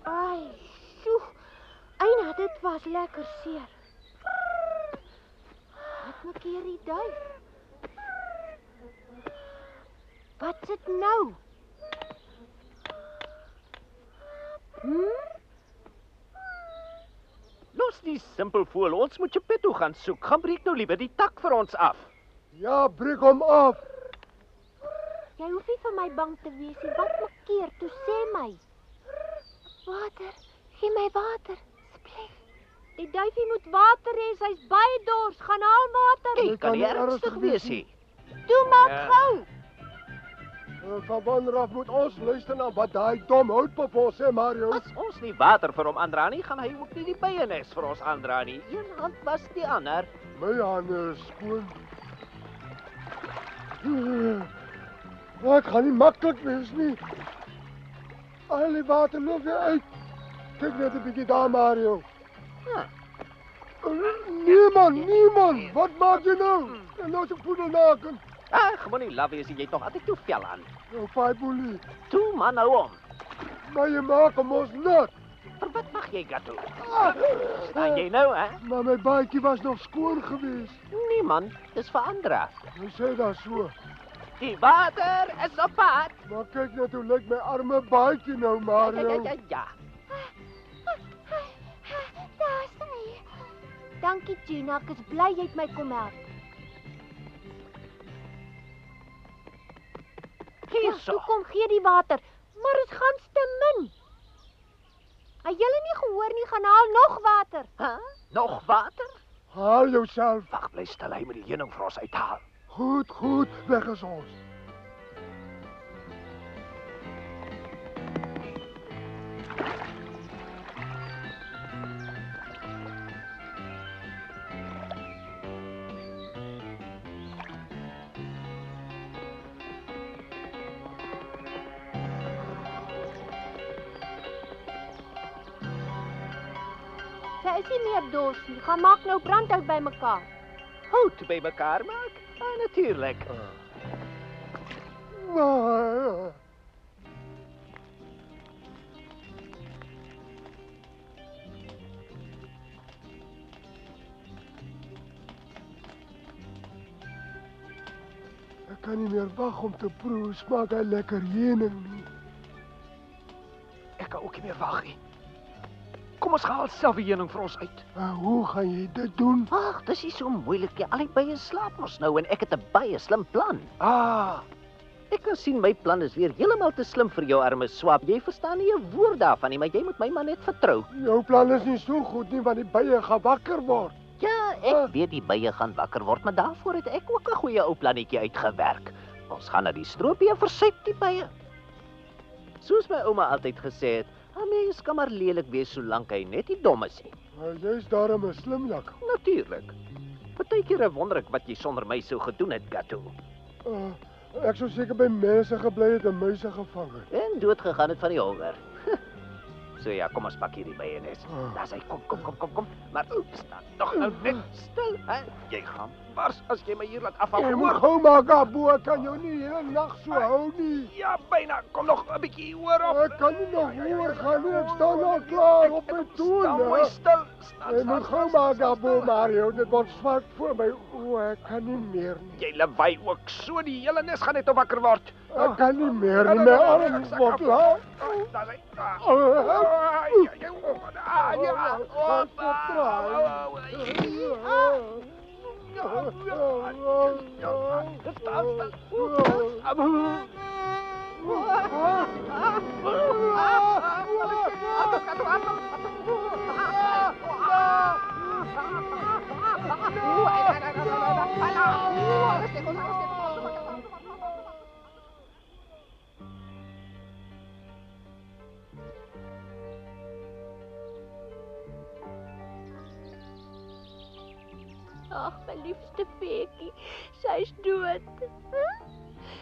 Speaker 3: Ai, sjoe. Eina, dit was lekker seer. Wat 'n keer die duif. Wat sit nou?
Speaker 1: Los die simpel voel, ons moet Geppetto gaan soek. Gaan breek nou liewer die tak vir ons af.
Speaker 2: Ja, breek hom af.
Speaker 3: Jy hoef nie vir my bang te wees nie. Wat maak keer? Toe sê my. Water. Gee my water, asseblief. Die duifie moet water hê. Hy's baie dors. Gaan haal water.
Speaker 1: Jy kan nie ernstig wees nie.
Speaker 3: Toe maak gou.
Speaker 2: Van wanneer af moet ons luister na wat daai dom houtpop ons sê, Mario?
Speaker 1: As ons nie water vir hom aandra nie, gaan hy ook nie die byenes vir ons aandra nie. Een hand was die ander.
Speaker 2: My hande is skoon. Wat gaan nie maklik wees nie. Al die water loop weer uit. Kyk net 'n bietjie daar, Mario. Niemand. Wat maak jy nou? En nou is ek poedelnaken.
Speaker 1: Ag, moenie laf wees, jy het nog altyd toe vel aan.
Speaker 2: Nou, Faibolie.
Speaker 1: Toe man nou om.
Speaker 2: Maar jy maak hom ons nat.
Speaker 1: Vir wat mag jy, Gatto? Staan jy nou, hè?
Speaker 2: Maar my baadjie was nog skoon geweest.
Speaker 1: Nee man, dis vir Andra.
Speaker 2: Hy sê dat so.
Speaker 1: Die water is op pad.
Speaker 2: Maar kyk net hoe lyk my arme baadjie nou, Mario.
Speaker 1: Ja.
Speaker 3: Daar is hy. Dankie, Gina. Ek is bly jy het my kom help.
Speaker 1: Hierso.
Speaker 3: Toe kom gee die water. Maar dit gaan te min. Het julle nie gehoor nie, gaan haal nog water.
Speaker 1: Nog water?
Speaker 2: Haal jouself.
Speaker 1: Wag, bly stil, hy moet die heuning vir ons uithaal.
Speaker 2: Goed, weg is ons.
Speaker 3: Sy is nie meer dors nie. Gaan maak nou brandhout bymekaar.
Speaker 1: Hout bymekaar maak? Natuurlik.
Speaker 2: Ek kan nie meer wag om te proe. Smaak hy lekker heuning nie.
Speaker 1: Ek kan ook nie meer wag nie. Kom ons haal self die heuning vir ons uit.
Speaker 2: Hoe gaan jy dit doen?
Speaker 1: Ag, dis nie so moeilik nie. Al die bye slaap mos nou en ek het 'n baie slim plan. Ek kan sien my plan is weer heeltemal te slim vir jou arme swap. Jy verstaan nie 'n woord daarvan nie, maar jy moet my maar net vertrou.
Speaker 2: Jou plan is nie so goed nie, want die bye gaan wakker word.
Speaker 1: Ja, ek weet die bye gaan wakker word, maar daarvoor het ek ook 'n goeie ou plannetjie uitgewerk. Ons gaan na die stroopie en verset die bye. Soos my ouma altyd gesê het, 'n mens kan maar lelik wees solank hy net nie dom is nie.
Speaker 2: Maar jy's daarom 'n slimjak.
Speaker 1: Natuurlik. Partykeer wonder ek wat jy sonder my sou gedoen het, Gatto.
Speaker 2: Ek sou seker by mense gebly het en muise gevang het.
Speaker 1: En dood gegaan het van die honger. So ja, kom ons pak hierdie byenes. Daar sê kom. Maar staan tog nou net stil, hè? Jy gaan bars as jy my hier laat afhaal.
Speaker 2: Jy moet gou maak, Abo, kan jou nie hele nag so hou nie.
Speaker 1: Ja, byna. Kom nog 'n bietjie hoor op.
Speaker 2: Ek kan nie nog hoor gaan nie. Ek staan al klaar op my toon.
Speaker 1: Staan mooi stil.
Speaker 2: Jy moet gou maak, Abo, Mario. Dit word swart voor my oë. Ek kan nie meer nie.
Speaker 1: Jy lawaai ook so, die hele nes gaan net op wakker word.
Speaker 2: Ek kan nie meer nie. My arm word laag.
Speaker 1: Daar sê.
Speaker 3: Ag, my liefste feetjie, sy's dood.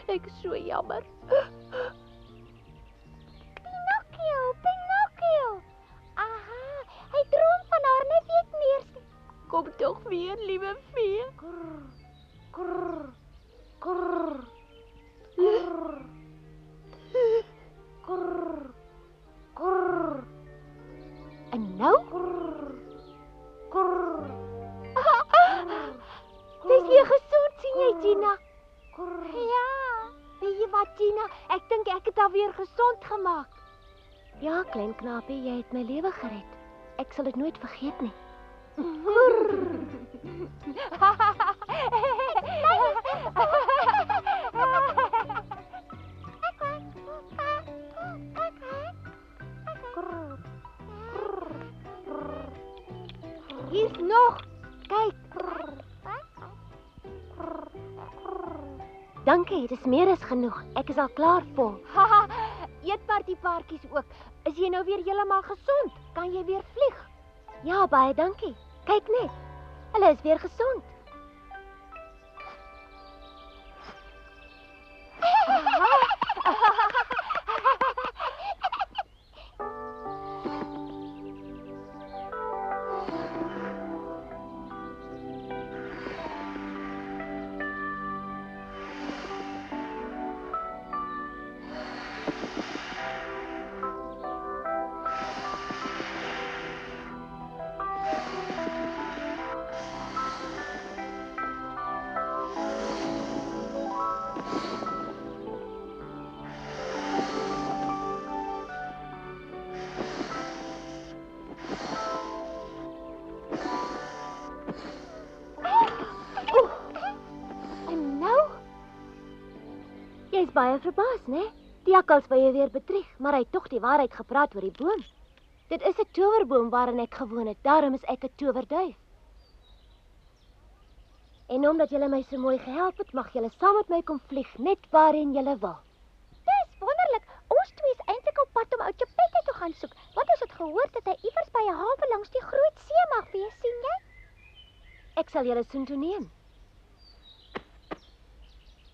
Speaker 3: Ek is so jammer.
Speaker 4: Pinocchio. Aha, hy droom van haar net weet meer.
Speaker 3: Kom tog weer, liewe vee. En nou? Dis weer gesond, sien jy, Gina? Ja. Weet jy wat, Gina? Ek dink ek het haar weer gesond gemaak. Ja, klein knaapie, jy het my lewe gered. Ek sal dit nooit vergeet nie. Hier's nog. Kyk. Dankie, dit is meer as genoeg. Ek is al klaar vol. Eet maar die paartjies ook. Is jy nou weer heeltemal gesond? Kan jy weer vlieg? Ja, baie dankie. Kyk net. Hulle is weer gesond. Jy is baie verbaas, né? Die jakkals wou jou weer bedrieg, maar hy het tog die waarheid gepraat oor die boom. Dit is 'n towerboom waarin ek gewoon het, daarom is ek 'n towerduif. En omdat julle my so mooi gehelp het, mag julle saam met my kom vlieg, net waarheen julle wil. Dis wonderlik. Ons twee is eintlik op pad om ou Geppetto te gaan soek, want ons het gehoor dat hy iewers by 'n hawe langs die Groot See mag wees, sien jy? Ek sal julle soontoe neem.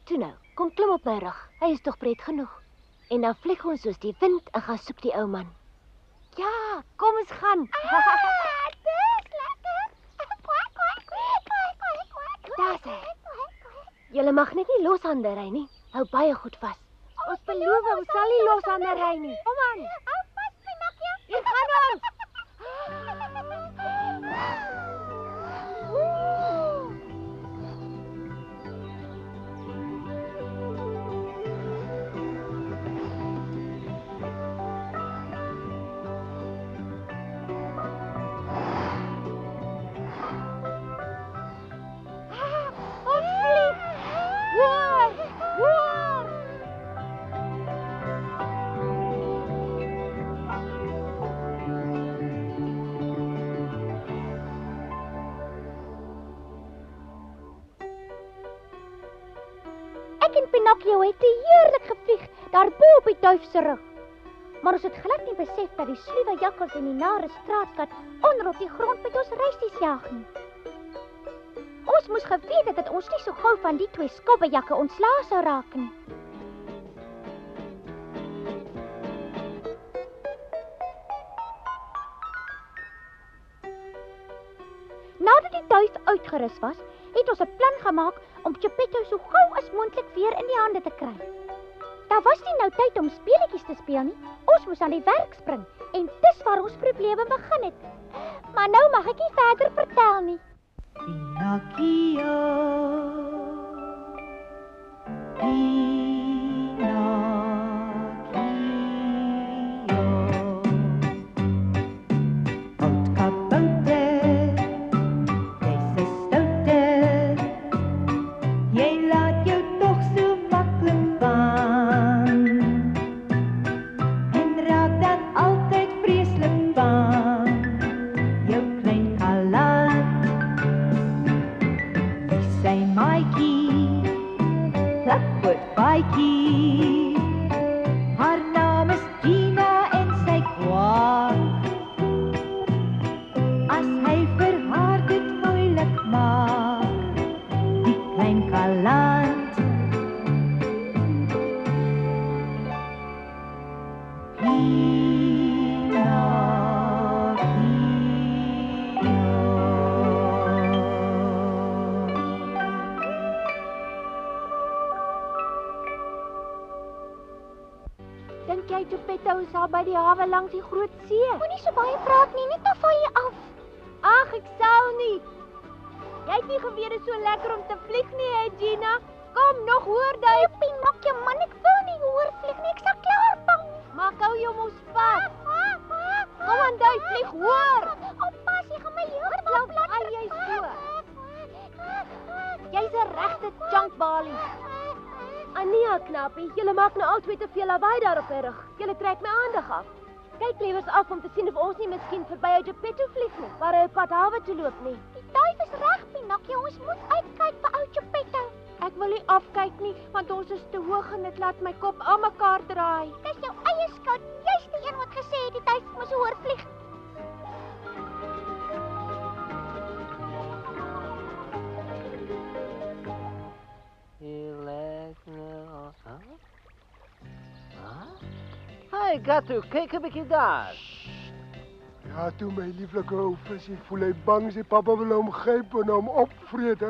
Speaker 3: Toe nou, kom klim op my rug. Hy is tog breed genoeg. En dan vlieg ons soos die wind en gaan soek die ou man. Ja, kom ons gaan. Dis lekker. Daar's hy. Julle mag net nie loshande ry nie. Hou baie goed vas. Ons beloof ons sal nie loshande ry nie. Kom aan. Hou vas, Pinocchio. Hier gaan ons. Ek en Pinocchio het heerlik gevlieg, daar bo op die duif se rug. Maar ons het glad nie besef dat die sluwe jakkals en die nare straatkat onder op die grond met ons reisies jag nie. Ons moes geweet het dat ons nie so gou van die twee skobbejakke ontslae sou raak nie. Nadat die duif uitgerus was, het ons 'n plan gemaak om Geppetto so gou as moontlik weer in die hande te kry. Daar was nie nou tyd om speletjies te speel nie. Ons moes aan die werk spring en dis waar ons probleme begin het. Maar nou mag ek nie verder vertel nie.
Speaker 8: Pinocchio, oud kabouter, jy's 'n stoute,
Speaker 3: Dink jy Geppetto is daar by die hawe langs die groot see?
Speaker 4: Moenie so baie praat nie, net dan val jy af.
Speaker 3: Ag, ek sal nie. Jy het nie geweet dit is so lekker om te vlieg nie, hè, Gina? Kom, nog hoor jy.
Speaker 4: Pinocchio, man, ek wil nie hoor vlieg nie, ek sal klaar bang.
Speaker 3: Maar ek hou jou mos vas. Kom aan, jy vlieg hoor.
Speaker 4: Oppas, jy gaan my
Speaker 3: Wat
Speaker 4: heeltemal
Speaker 3: laat
Speaker 4: plat.
Speaker 3: jy so? Jy's 'n regte chunkbalie. Ania, knappie, julle maak nou altyd te veel lawaai daar op die rug. Julle trek my aandag af. Kyk liewers af om te sien of ons nie miskien verby ou Geppetto vlieg nie, waar hy op pad hawe toe loop nie.
Speaker 4: Die duif is reg, Pinocchio, ons moet uitkyk vir ou Geppetto.
Speaker 3: Ek wil nie afkyk nie, want ons is te hoog en dit laat my kop aan mekaar draai.
Speaker 4: Dis jou eie skuld. Jy's die een wat gesê het die duif moet so hoor vlieg.
Speaker 1: Hey, Gatto, kyk 'n bietjie daar.
Speaker 2: Ja, toe my lieflike ou visie, voel hy bang sy pappa wil hom gryp en hom opvreet.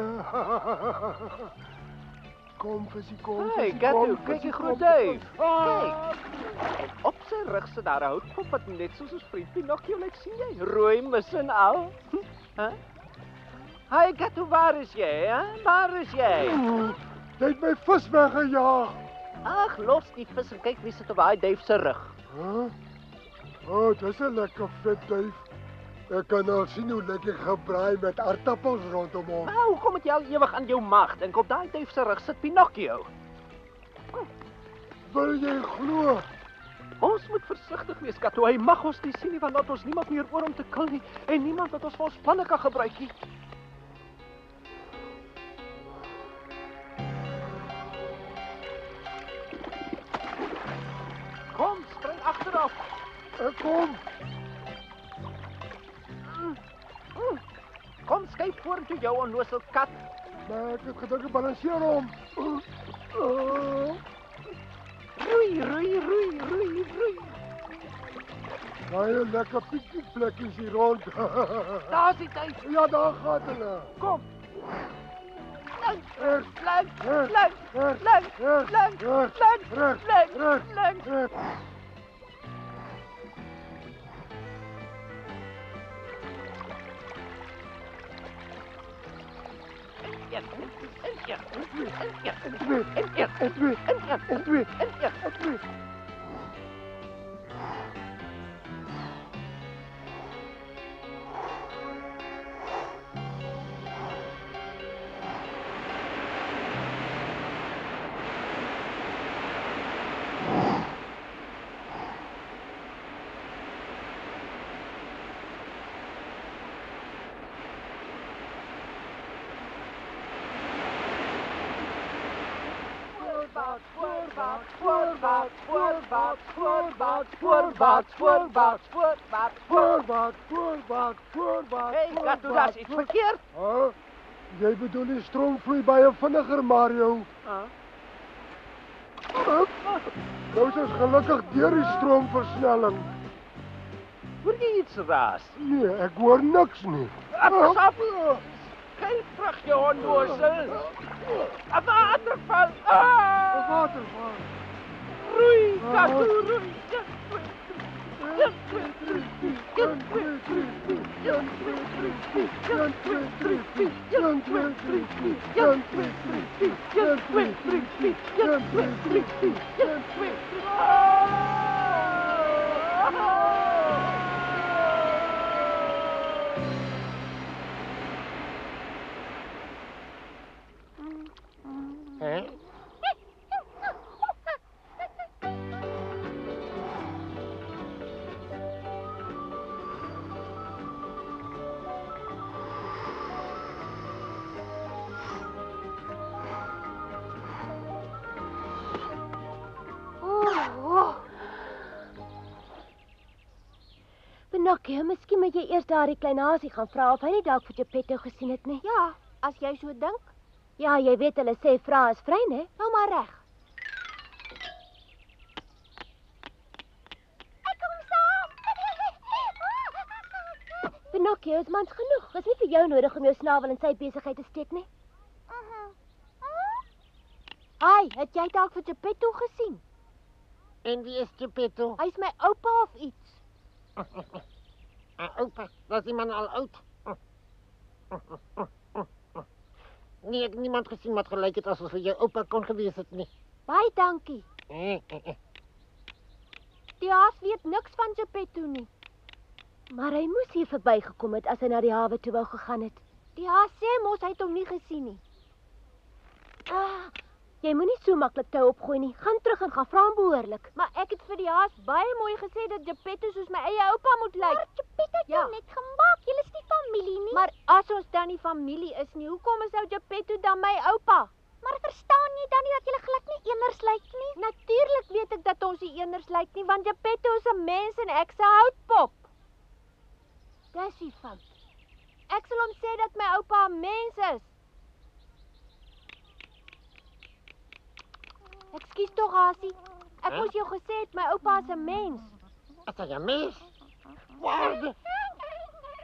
Speaker 2: Kom visie, kom.
Speaker 1: Hey,
Speaker 2: visie,
Speaker 1: Gatto,
Speaker 2: kom,
Speaker 1: kyk
Speaker 2: visie,
Speaker 1: die groot
Speaker 2: kom,
Speaker 1: duif.
Speaker 2: kom.
Speaker 1: Kyk. En op sy rug sit daar 'n houtkop wat net soos ons vriend Pinocchio lyk, sien jy? Rooi mis en al. Hæ? Hey, Gatto, waar is jy, hè? Waar is jy?
Speaker 2: Jy het my vis weggejaag.
Speaker 1: Ag, los die vis en kyk wie sit op daai duif se rug.
Speaker 2: Huh? Oh, dis 'n lekker vet duif. Ek kan al sien hoe lekker gebraai met aardappels rondom hom.
Speaker 1: Nou, hoekom het jy al ewig aan jou mag? Dink op daai duif se rug sit Pinocchio.
Speaker 2: Wil jy glo?
Speaker 1: Ons moet versigtig wees, Gatto. Hy mag ons nie sien nie, want dan het ons niemand meer oor om te kill nie en niemand wat ons vir ons planne kan gebruik nie. Kom, spring agterop.
Speaker 2: Ek kom.
Speaker 1: Kom, skuif vorentoe jou onnoosel kat.
Speaker 2: Maar ek het gedink ek balanseer hom.
Speaker 1: Roei, roei, roei, roei, roei.
Speaker 2: Baie lekker piekplekkies hier rond.
Speaker 1: Daar's die duif.
Speaker 2: Ja, daar gaan hulle.
Speaker 1: Kom. Lank,
Speaker 2: Reg,
Speaker 1: lank,
Speaker 2: reg,
Speaker 1: lank,
Speaker 2: reg,
Speaker 1: lank,
Speaker 2: reg,
Speaker 1: lank,
Speaker 2: reg,
Speaker 1: lank,
Speaker 2: reg,
Speaker 1: lank,
Speaker 2: reg,
Speaker 1: lank.
Speaker 2: reg. En twee. Voorbaat.
Speaker 1: Hey, Gatto, daar's iets verkeerd.
Speaker 2: Huh? Jy bedoel die stroom vloei baie vinniger, Mario. Nou is ons gelukkig deur die stroomversnelling.
Speaker 1: Hoor jy iets raas?
Speaker 2: Nee, ek hoor niks nie.
Speaker 1: Pas op. Kyk terug jou onnoosel. 'n Waterval.
Speaker 2: Een waterval.
Speaker 1: Roei, Gatto, roei.
Speaker 3: Pinocchio, miskien moet jy eers daardie klein hasie gaan vra of hy nie dalk vir Geppetto gesien het nie.
Speaker 4: Ja, as jy so dink.
Speaker 3: Ja, jy weet hulle sê vra is vry, né? Nou maar reg. Pinocchio is mans genoeg. Dis nie vir jou nodig om jou snavel in sy besigheid te steek nie. Ai, het jy dalk vir Geppetto gesien?
Speaker 9: En wie is Geppetto?
Speaker 3: Hy's my oupa of iets.
Speaker 9: Oupa, dat is die man al oud. Nee, ek het niemand gesien wat gelyk het asof jy oupa kon gewees het nie.
Speaker 3: Baie dankie. Die haas weet niks van Geppetto nie. Maar hy moes hier verbygekom het as hy na die hawe toe wou gegaan het. Die haas sê mos hy het hom nie gesien nie. Jy moenie so maklik tou opgooi nie. Gaan terug en gaan vra hom behoorlik. Maar ek het vir die haas baie mooi gesê dat Geppetto soos my eie oupa moet lyk.
Speaker 4: Maar Geppetto het jou net gemaak. Julle is nie familie nie.
Speaker 3: Maar as ons dan nie familie is nie, hoekom is nou Geppetto dan my oupa?
Speaker 4: Maar verstaan jy dan nie dat julle glad nie eeners lyk nie?
Speaker 3: Natuurlik weet ek dat ons nie eeners lyk nie, want Geppetto is 'n mens en ek's 'n houtpop. Dis die fout. Ek sal hom sê dat my oupa 'n mens is. Ekskuus tog, Hasie. Ek moes jou gesê het my oupa is 'n mens.
Speaker 9: Is hy 'n mens? Waarde?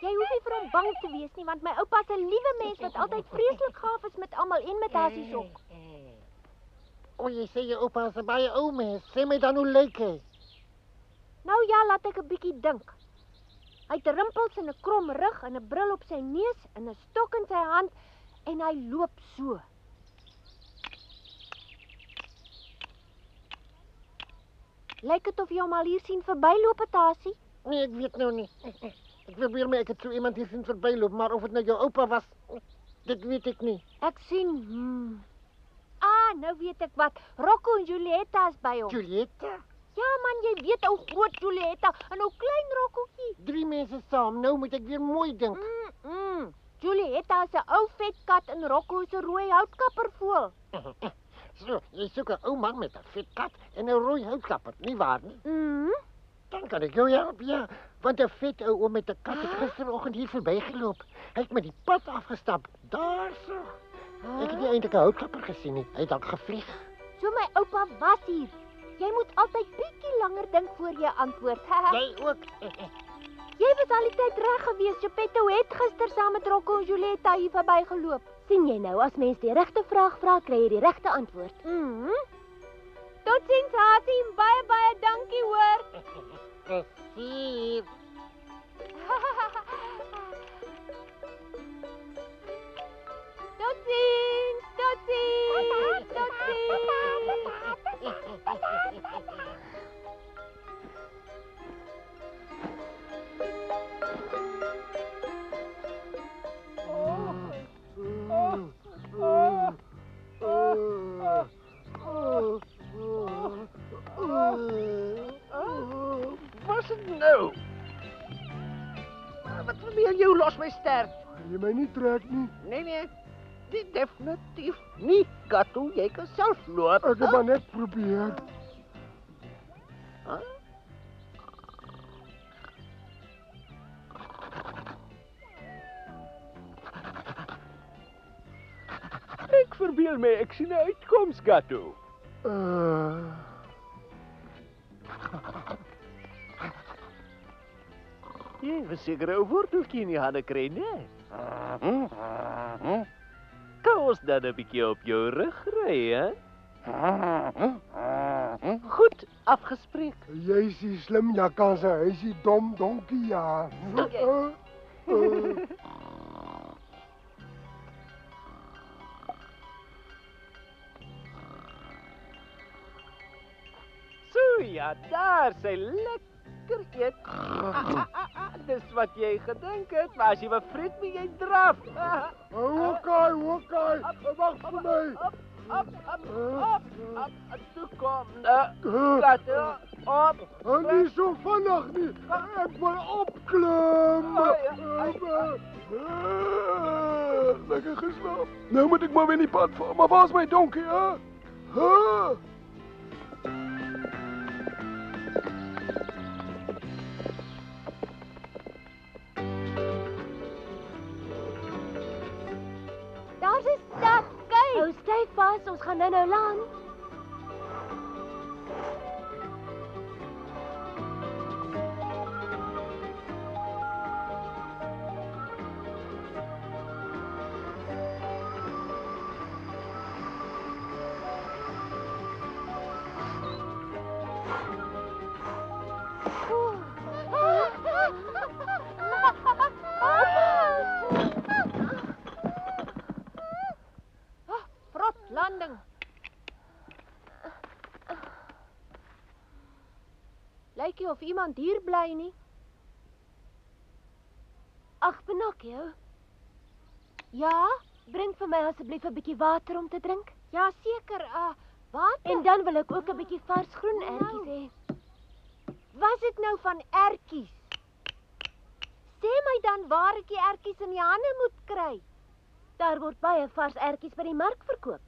Speaker 3: Jy hoef nie vir hom bang te wees nie, want my oupa is 'n liewe mens wat altyd vreeslik gaaf is met almal en met Hasie ook.
Speaker 9: O, jy sê jou oupa is 'n baie ou mens. Sê my dan hoe lyk hy?
Speaker 3: Nou ja, laat ek 'n bietjie dink. Hy het rimpels en 'n krom rug en 'n bril op sy neus en 'n stok in sy hand en hy loop so. Lyk dit of jy hom al hier sien verbyloop het, Hasie?
Speaker 9: Nee, ek weet nou nie. Ek probeer my ek het so iemand hier sien verbyloop, maar of dit nou jou oupa was, dit weet ek nie.
Speaker 3: Ek sien. Nou weet ek wat. Rocco en Julietta is by hom.
Speaker 9: Julietta?
Speaker 3: Ja man, jy weet ou groot Julietta en ou klein Roccootjie.
Speaker 9: 3 mense saam. Nou moet ek weer mooi dink.
Speaker 3: Julietta is 'n ou vet kat en Rocco is 'n rooi houtkappervoël.
Speaker 9: So, jy soek 'n ou man met 'n vet kat en 'n rooi houtkapper, nie waar nie? Dan kan ek jou help, ja. Want 'n vet ou oom met 'n kat het gisteroggend hier verbygeloop. Hy het met die pad afgestap. Daar so. Ek het nie eintlik 'n houtkapper gesien nie. Hy het dalk gevlieg.
Speaker 3: So my oupa was hier. Jy moet altyd bietjie langer dink voor jy antwoord.
Speaker 9: Jy ook.
Speaker 3: Jy was al die tyd reg gewees. Geppetto het gister saam met Rocco en Julietta hier verbygeloop. Sien jy nou, as mens die regte vraag vra, kry jy die regte antwoord. Totsiens, Hasie, baie baie dankie hoor.
Speaker 9: Plesier.
Speaker 3: Totsiens, totsiens, totsiens.
Speaker 1: Wat is dit nou? Wat probeer jy los my sterk?
Speaker 2: Jy my nie trek nie.
Speaker 1: Nee, definitief nie. Kato, jy kan self loop.
Speaker 2: Ek het maar net probeer.
Speaker 5: Ek verbeel my ek sien 'n uitkoms, Kato.
Speaker 1: Jy was seker 'n worteltjie in die hande kry, nee. Kan ons dan 'n bietjie op jou rug ry, hè? Goed, afgespreek.
Speaker 2: Jy is die slim jakkasse, hy is die dom donkie, ja.
Speaker 1: So ja, daar sy lekker eet. Dis wat jy gedink het, maar as jy bevreet moet jy draf.
Speaker 2: Oké, wag vir my.
Speaker 1: Op. Toe kom. Kato, op.
Speaker 2: Nie so vinnig nie. Ek wil opklim.
Speaker 5: Lekker geslaap. Nou moet ek maar weer in die pad val. Maar waar is my donkie, hè?
Speaker 3: Daar's 'n stad, kyk. Hou styf vas, ons gaan nou land. Pinocchio of iemand hier bly nie. Ag, Pinocchio. Ja, bring vir my asseblief 'n bietjie water om te drink. Ja, seker. Water. En dan wil ek ook 'n bietjie vars groen ertjies hê. Was dit nou van ertjies? Sê my dan waar ek die ertjies in die hande moet kry. Daar word baie vars ertjies by die mark verkoop.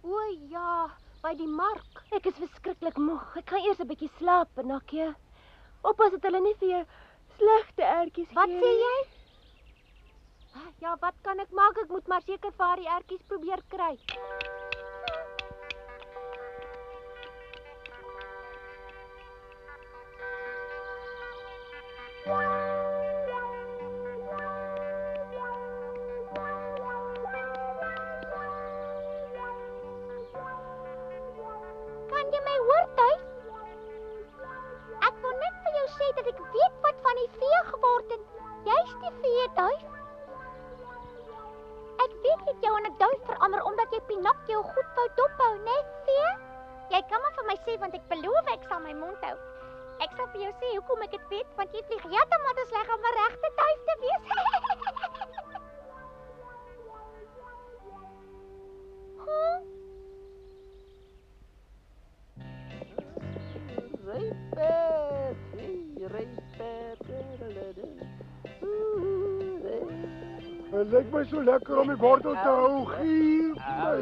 Speaker 3: O ja, by die mark. Ek is verskriklik moeg. Ek gaan eers 'n bietjie slaap, Pinocchio. Oppas dat hulle nie vir jou slegte ertjies gee. Wat sê jy? Ja, wat kan ek maak? Ek moet maar seker vir haar die ertjies probeer kry.
Speaker 4: Kan jy my hoor, Duif? Ek wil net vir jou sê dat ek weet wat van die vee geword het. Jy's die vee, Duif. Ek weet jy het jou in 'n duif verander omdat jy Pinocchio goed wou dophou, né, vee? Jy kan maar vir my sê want ek beloof ek sal my mond hou. Ek sal vir jou sê hoekom ek dit weet, want jy vlieg heeltemal te sleg om 'n regte duif te wees.
Speaker 2: Het lyk my so lekker om die wortel te hou, gier.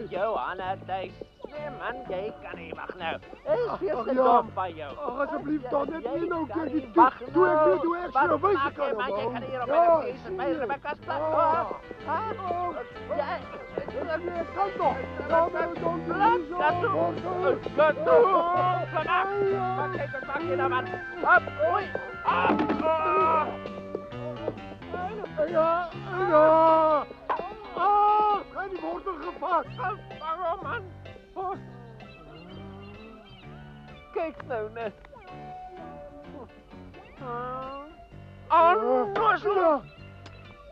Speaker 1: Jou hande, Duif. Nee man, jy kan nie wag nou. Is veel te dom van jou.
Speaker 2: Ag asseblief dan net nie nou kyk die
Speaker 1: Wag
Speaker 2: toe. Toe ek
Speaker 1: nou.
Speaker 2: weet hoe ek sou wys ek kan
Speaker 1: Man, jy
Speaker 2: hom.
Speaker 1: kan hier op my fees en my Rebecca's plat. Ja,
Speaker 2: Ek kan nog. Ja, maar dan
Speaker 1: dat toe. Dat toe. Vanaf. Kyk, wat maak jy nou man? Op, oei.
Speaker 2: Ja. Kan die wortel gevat.
Speaker 1: Waarom man? Kyk nou net.
Speaker 2: Ja.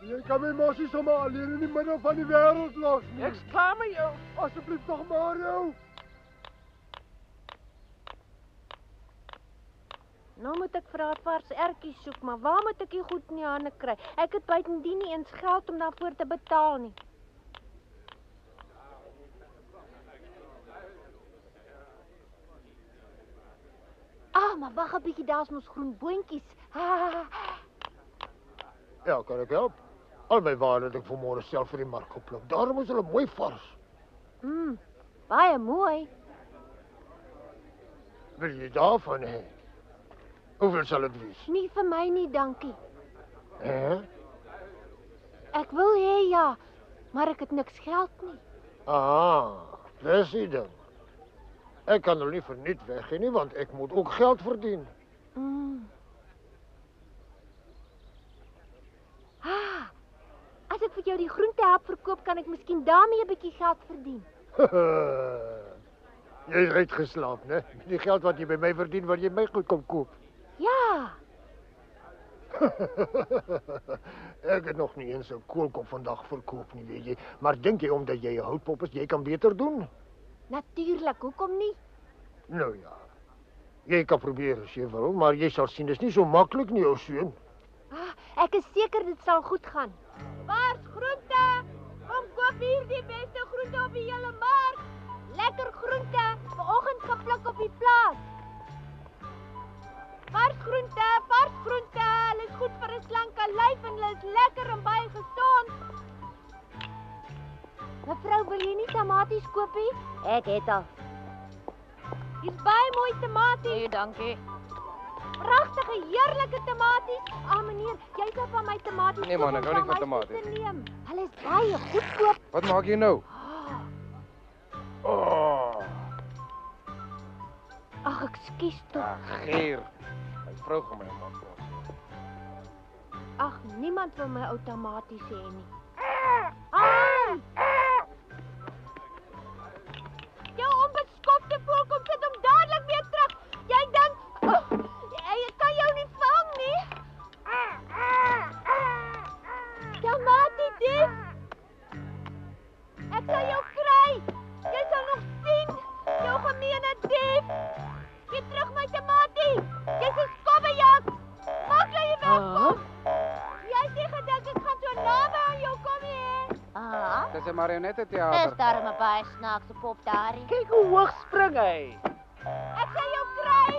Speaker 2: Jy kan my mos nie sommer alleen in die middel van die wêreld los nie.
Speaker 1: Ek klaar met jou.
Speaker 2: Asseblief nog maar jou.
Speaker 3: Nou moet ek vir haar vars ertjies soek, maar waar moet ek die goed in die hande kry? Ek het buitendien nie eens geld om daarvoor te betaal nie. Maar wag 'n bietjie, daar's mos groen boontjies.
Speaker 9: Ja, kan ek help? Al my ware het ek vanmôre self vir die mark gepluk. Daarom is hulle mooi vars.
Speaker 3: Baie mooi.
Speaker 9: Wil jy daarvan hê? Hoeveel sal dit wees?
Speaker 3: Nie vir my nie, dankie.
Speaker 9: Hè?
Speaker 3: Ek wil hê ja, maar ek het niks geld nie.
Speaker 9: Dis die ding. Ek kan hulle nie verniet weggee nie, want ek moet ook geld verdien.
Speaker 3: As ek vir jou die groentehap verkoop, kan ek miskien daarmee 'n bietjie geld verdien.
Speaker 9: Jy het uitgeslaap, né? Met die geld wat jy by my verdien, wil jy my goed kom koop.
Speaker 3: Ja.
Speaker 9: Ek het nog nie eens 'n koolkop vandag verkoop nie, weet jy. Maar dink jy omdat jy 'n houtpop is, jy kan beter doen?
Speaker 3: Natuurlik, hoekom nie?
Speaker 9: Nou ja. Jy kan probeer as jy wil, maar jy sal sien dis nie so maklik nie, ou seun.
Speaker 3: Ek is seker dit sal goed gaan. Vars groente! Kom koop hier die beste groente op die hele mark. Lekker groente, vanoggend gepluk op die plaas. Vars groente, hulle is goed vir 'n slanke lyf en hulle is lekker en baie gesond. Mevrou, wil jy nie tamaties koop nie? Ek het al. Hier's baie mooi tamaties. Nee, dankie. Pragtige, heerlike tamaties. Meneer, jy sal van my tamaties.
Speaker 10: Nee man, ek hou nie van tamaties.
Speaker 3: Hulle is baie goedkoop.
Speaker 10: Wat maak jy nou?
Speaker 3: Ag, ekskuus tog.
Speaker 10: Geer. My vrou gaan my maak.
Speaker 3: Ag, niemand wil my ou tamaties hê nie. Jou onbeskofte voël kom sit hom dadelik weer terug. Jy dink, ek kan jou nie vang nie. Tamatie dief. Ek sal jou kry. Jy sal nog sien. Jou gemeene dief. Gee terug my tamatie. Jy's 'n
Speaker 10: Dis 'n marionette
Speaker 4: Dis
Speaker 10: teater.
Speaker 4: darm 'n baie snaakse pop daarin.
Speaker 1: Kyk hoe hoog spring hy.
Speaker 3: Ek sal jou kry.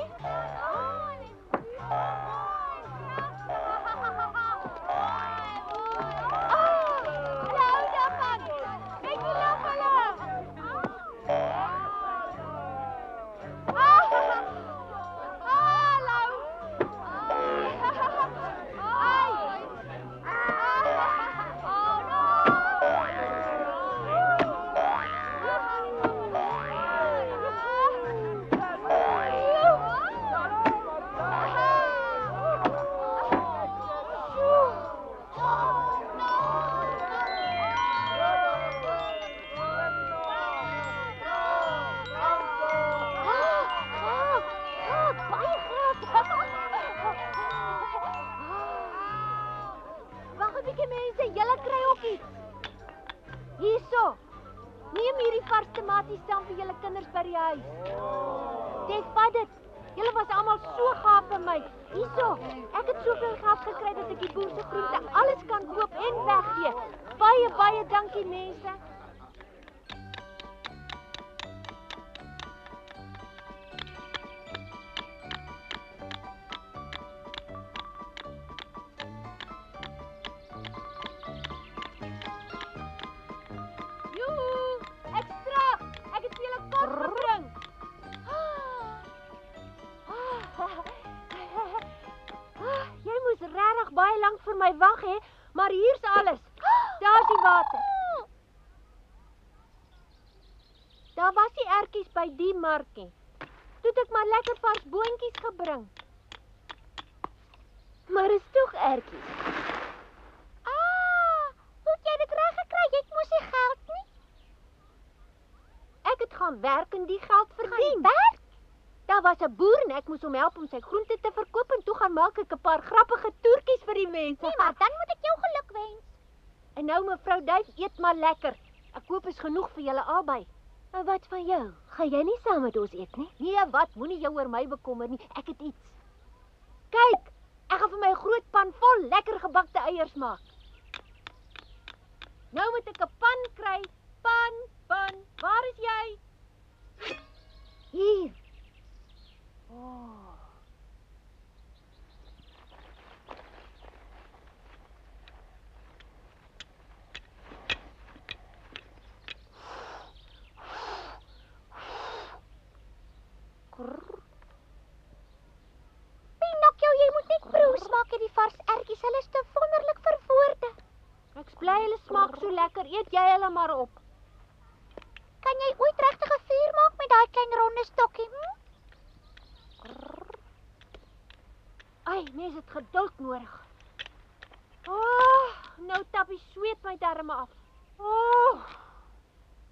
Speaker 3: Wag 'n bietjie mense, julle kry ook iets. Hierso. Neem hierdie vars tomaties saam vir julle kinders by die huis. Dis vat dit. Julle was almal so gaaf vir my. Hierso. Ek het soveel geld gekry dat ek die boer se groente alles kan koop en weggee. Baie dankie mense. Joe, ek straf. Ek het vir julle kos gebring. Jy moes regtig baie lank vir my wag hè, maar hier's alles. Daar's die water. Daar was die ertjies by die markie. Toe het ek maar lekker vars boontjies gebring. Maar is tog ertjies.
Speaker 4: Hoe het jy dit reg gekry? Jy het mos nie geld nie.
Speaker 3: Ek het gaan werk en die geld verdien.
Speaker 4: Werk?
Speaker 3: Daar was 'n boer en ek moes hom help om sy groente te verkoop en toe gaan maak ek 'n paar grappige toertjies vir die mense.
Speaker 4: Nee, maar dan moet ek jou geluk wens.
Speaker 3: En nou mevrou Duif, eet maar lekker. Ek koop is genoeg vir julle albei. En wat van jou? Gaan jy nie saam met ons eet nie? Nee, wat? Moenie jou oor my bekommer nie. Ek het iets. Kyk, ek gaan vir my 'n groot pan vol lekker gebakte eiers maak. Nou moet ek 'n pan kry. Pan. Waar is jy? Hier. Oh.
Speaker 4: Pinocchio, jy moet net proe smaak hierdie vars ertjies. Hulle is te wonderlik verwoorde.
Speaker 3: Ek bly hulle smaak so lekker. Eet jy hulle maar op.
Speaker 4: Kan jy ooit regtig 'n vuur maak met daai klein ronde stokkie?
Speaker 3: Ai, mens het geduld nodig. Nou tap die sweet my darme af.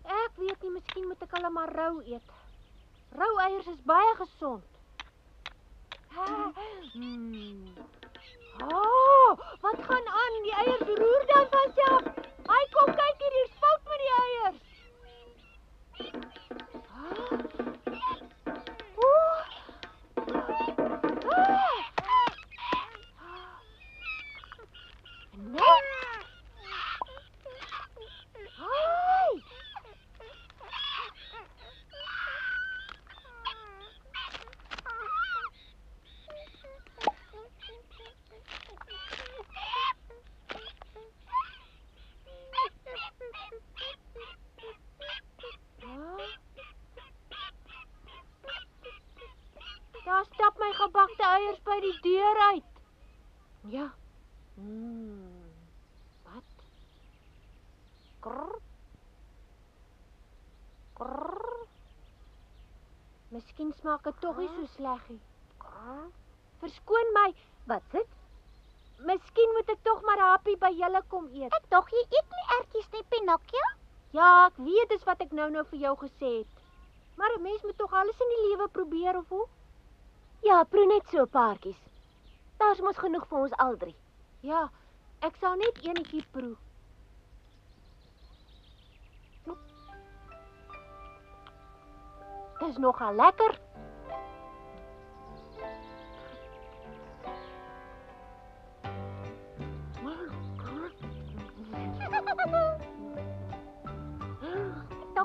Speaker 3: Ek weet nie, miskien moet ek hulle maar rou eet. Rou eiers is baie gesond. Wat gaan aan? Die eiers roer dan vanself. Ai, kom kyk hier, hier's fout met die eiers. Nee. Ai. Daar stap my gebakte eiers by die deur uit. Ja. Wat? Krrr. Krrr. Miskien smaak dit tog nie so sleg nie. Krrr. Verskoon my. Wat sit? Miskien moet ek tog maar 'n happie by julle kom eet.
Speaker 4: Ek dog jy eet nie ertjies nie, Pinocchio.
Speaker 3: Ja, ek weet dis wat ek nou vir jou gesê het. Maar 'n mens moet tog alles in die lewe probeer of hoe? Ja, proe net so 'n paartjies. Daar's mos genoeg vir ons al drie. Ja, ek sal net eenetjie proe. Dis nogal lekker.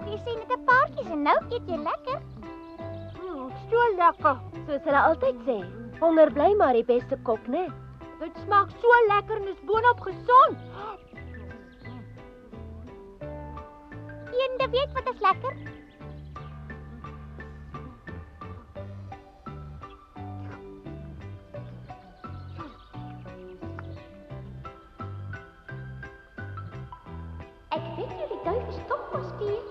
Speaker 4: Jy sê net 'n paartjies en nou eet jy lekker.
Speaker 3: So lekker. Soos hulle altyd sê, honger bly maar die beste kok, né? Dit smaak so lekker en is boonop gesond.
Speaker 4: Jy weet wat is lekker? Ek weet jullie duif is top pas speel.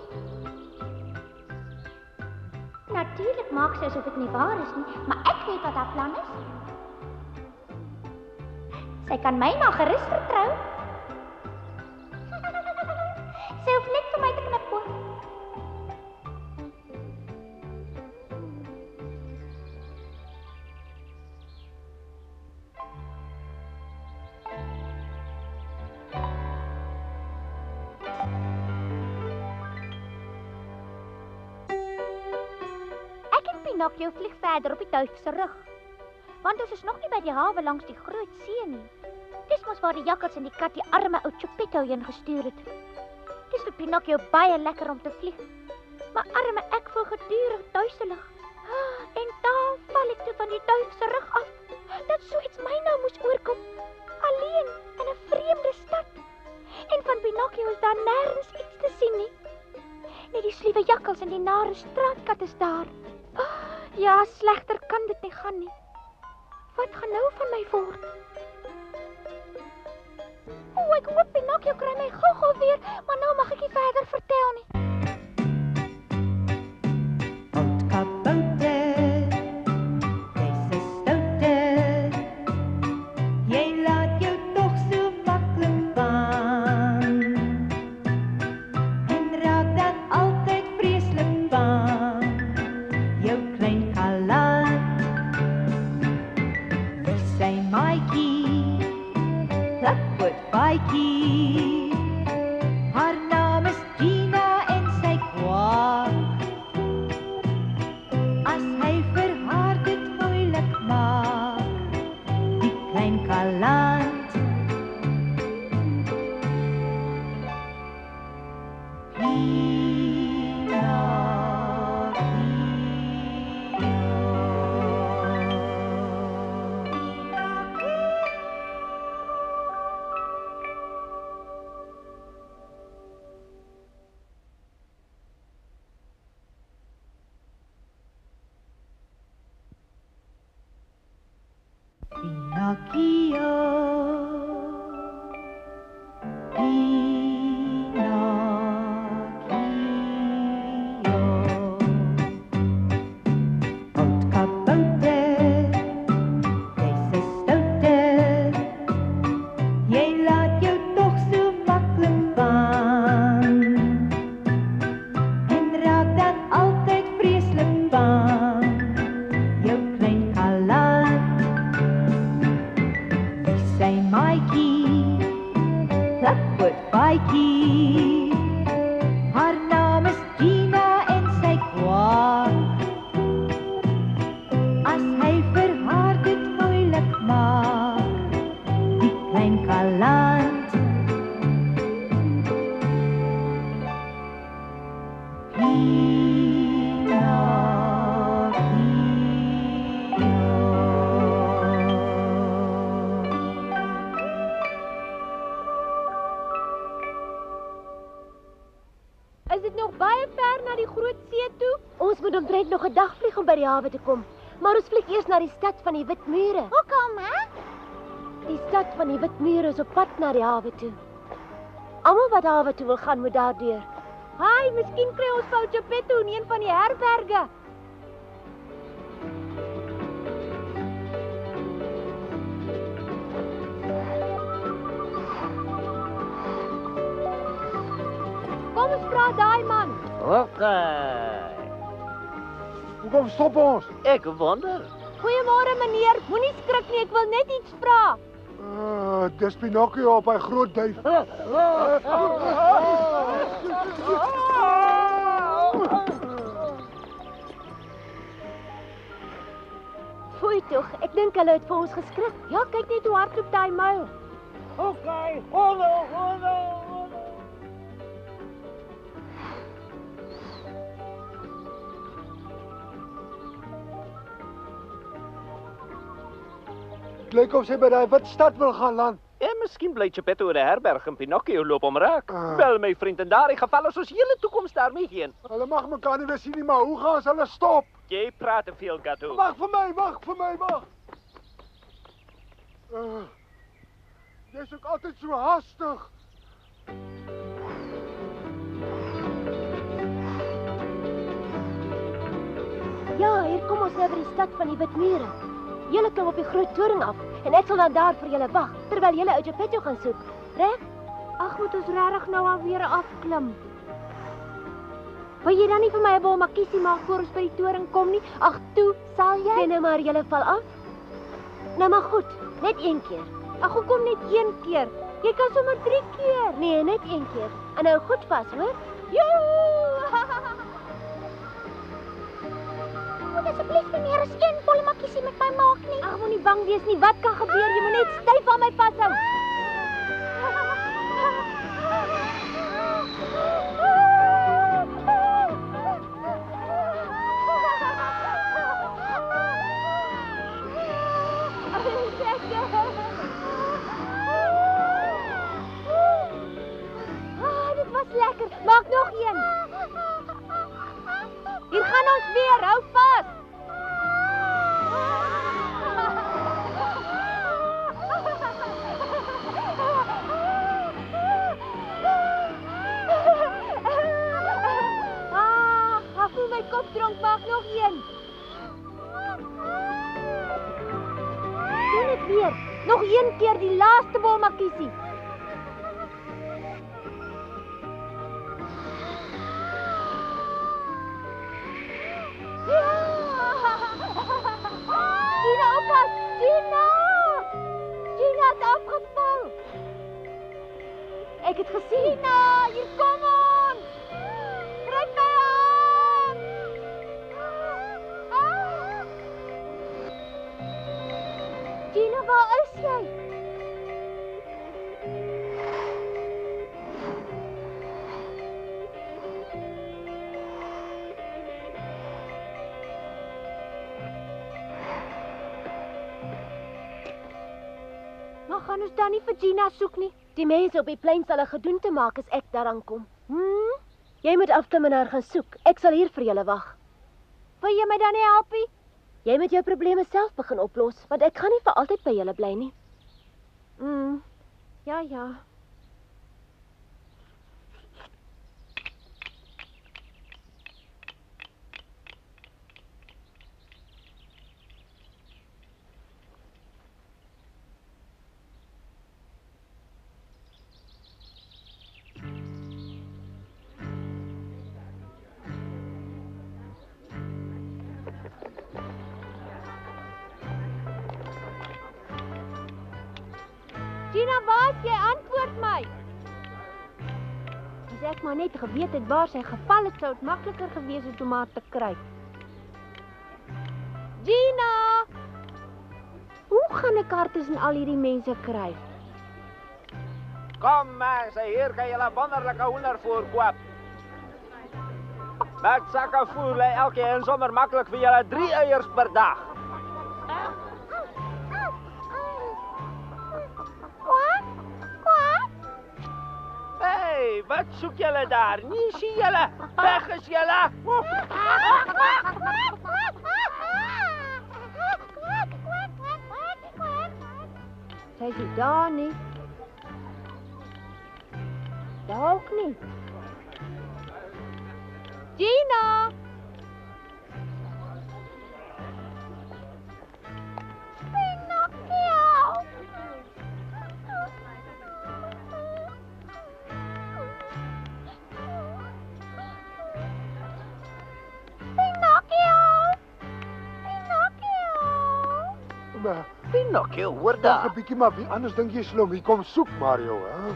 Speaker 4: Natuurlijk maak sy asof dit nie waar is nie, maar ek weet wat haar plan is. Sy kan my maar gerus vertrou. Sy hoef net vir my te knip hoor. Pinocchio vlieg verder op die duif se rug. Want ons is nog nie by die hawe langs die groot see nie. Dis mos waar die jakkals en die kat die arme ou Geppetto heen gestuur het. Dis vir Pinocchio baie lekker om te vlieg. Maar arme ek voel gedurig duiselig. En daar val ek toe van die duif se rug af. Dat so iets my nou moes oorkom. Alleen in 'n vreemde stad. En van Pinocchio is daar nêrens iets te sien nie. Net die sluwe jakkals en die nare straatkat is daar. Ja, slegter kan dit nie gaan nie. Wat gaan nou van my word? Ek hoop Pinocchio kry my gou-gou weer, maar nou mag ek nie verder vertel nie.
Speaker 8: Oud kabouter, jy's 'n stouter. Jy laat jou tog so maklik vang. En raak dan altyd vreeslik bang. Jou klein galant, sy maatjie, Plakwoord Baatjie. Haar naam is Gina en sy kwaak. As hy vir haar dit moeilik maak, die klein galant. Pinocchio, Pinocchio. Oud kabouter, jy's 'n stouter. Jy laat jou tog so maklik vang. En raak dan altyd vreeslik bang. Jou klein galant, sy maatjie, Plakwoord Baatjie. Haar naam is Gina en sy kwaak. As hy vir haar dit moeilik maak, die klein galant.
Speaker 3: Is dit nog baie ver na die groot see toe? Ons moet omtrent nog 'n dag vlieg om by die hawe te kom. Maar ons vlieg eers na die stad van die Wit Mure.
Speaker 4: Hoekom, hè?
Speaker 3: Die stad van die Wit Mure is op pad na die hawe toe. Almal wat hawe toe wil gaan, moet daardeur. Haai, miskien kry ons vir Geppetto in een van die herberge. Kom ons vra daai man.
Speaker 1: Okay.
Speaker 2: Hoekom stop ons?
Speaker 1: Ek wonder.
Speaker 3: Goeiemôre meneer, moenie skrik nie, ek wil net iets vra.
Speaker 2: Dis Pinocchio op hy groot duif.
Speaker 3: Foei tog, ek dink hulle het vir ons geskrik. Ja, kyk net hoe hardloop daai muil.
Speaker 5: Okay, hallo.
Speaker 2: Dit lyk of sy by daai wit stad wil gaan land.
Speaker 1: En miskien bly Geppetto in 'n herberg en Pinocchio loop hom raak.
Speaker 2: Ah.
Speaker 1: Wel, my vriend, in daardie geval is ons hele toekoms daarmee heen.
Speaker 2: Hulle mag mekaar nie weer sien nie, maar hoe gaan ons hulle stop?
Speaker 1: Jy praat te veel, Gatto.
Speaker 2: Wag vir my, wag vir my, wag. Jy's ook altyd so haastig.
Speaker 3: Ja, hier kom ons nou by die stad van die wit mure. Julle klim op die groot toring af en ek sal dan daar vir julle wag terwyl julle ou Geppetto gaan soek. Reg?
Speaker 4: Ag, moet ons regtig nou alweer afklim? Wil jy dan nie vir my 'n bol makiesie maak voor ons by die toring kom nie? Ag, toe, sal jy?
Speaker 3: Sê nou maar julle val af. Nou maar goed, net een keer.
Speaker 4: Ag, hoekom net een keer? Jy kan sommer 3 keer.
Speaker 3: Nee, net een keer. En nou goed vas, hoor?
Speaker 4: Joe! Moet asseblief nie meer as een bol makiesie met my maak nie.
Speaker 3: Ag, moenie bang wees nie. Wat kan gebeur? Jy moet net styf aan my vashou.
Speaker 4: Dit was lekker. Maak nog een. Hier gaan ons weer. Hou vas. Ek voel my kop dronk. Maak nog een. Doen dit weer. Nog een keer die laaste bol makiesie. Gina, oppas! Gina! Gina het afgeval. Ek het gesien. Gina, hier kom ons! Trek my aan! Gina, waar is jy? Maar gaan ons dan nie vir Gina soek nie?
Speaker 3: Die mense op die plein sal 'n gedoente maak as ek daaraan kom. Jy moet afklim en haar gaan soek. Ek sal hier vir julle wag.
Speaker 4: Wil jy my dan nie help nie?
Speaker 3: Jy moet jou probleme self begin oplos, want ek gaan nie vir altyd by julle bly nie.
Speaker 4: Ja. Gina, waar is jy? Antwoord my. As ek maar net geweet het waar sy geval het, sou dit makliker gewees het om haar te kry. Gina! Hoe gaan ek haar tussen al hierdie mense kry?
Speaker 1: Kom mense, hier kan julle wonderlike hoender voorkoop. Met sakke voer lê elkeen sommer maklik vir julle 3 eiers per dag. Hey, wat soek julle daar? Nie sien julle? Weg is julle.
Speaker 4: Sy is nie daar nie. Daar ook nie. Gina! Pinocchio!
Speaker 1: Pinocchio, hoor
Speaker 2: Wag
Speaker 1: daar.
Speaker 2: 'n bietjie maar, wie anders dink jy slom? Hier kom soek Mario, hè?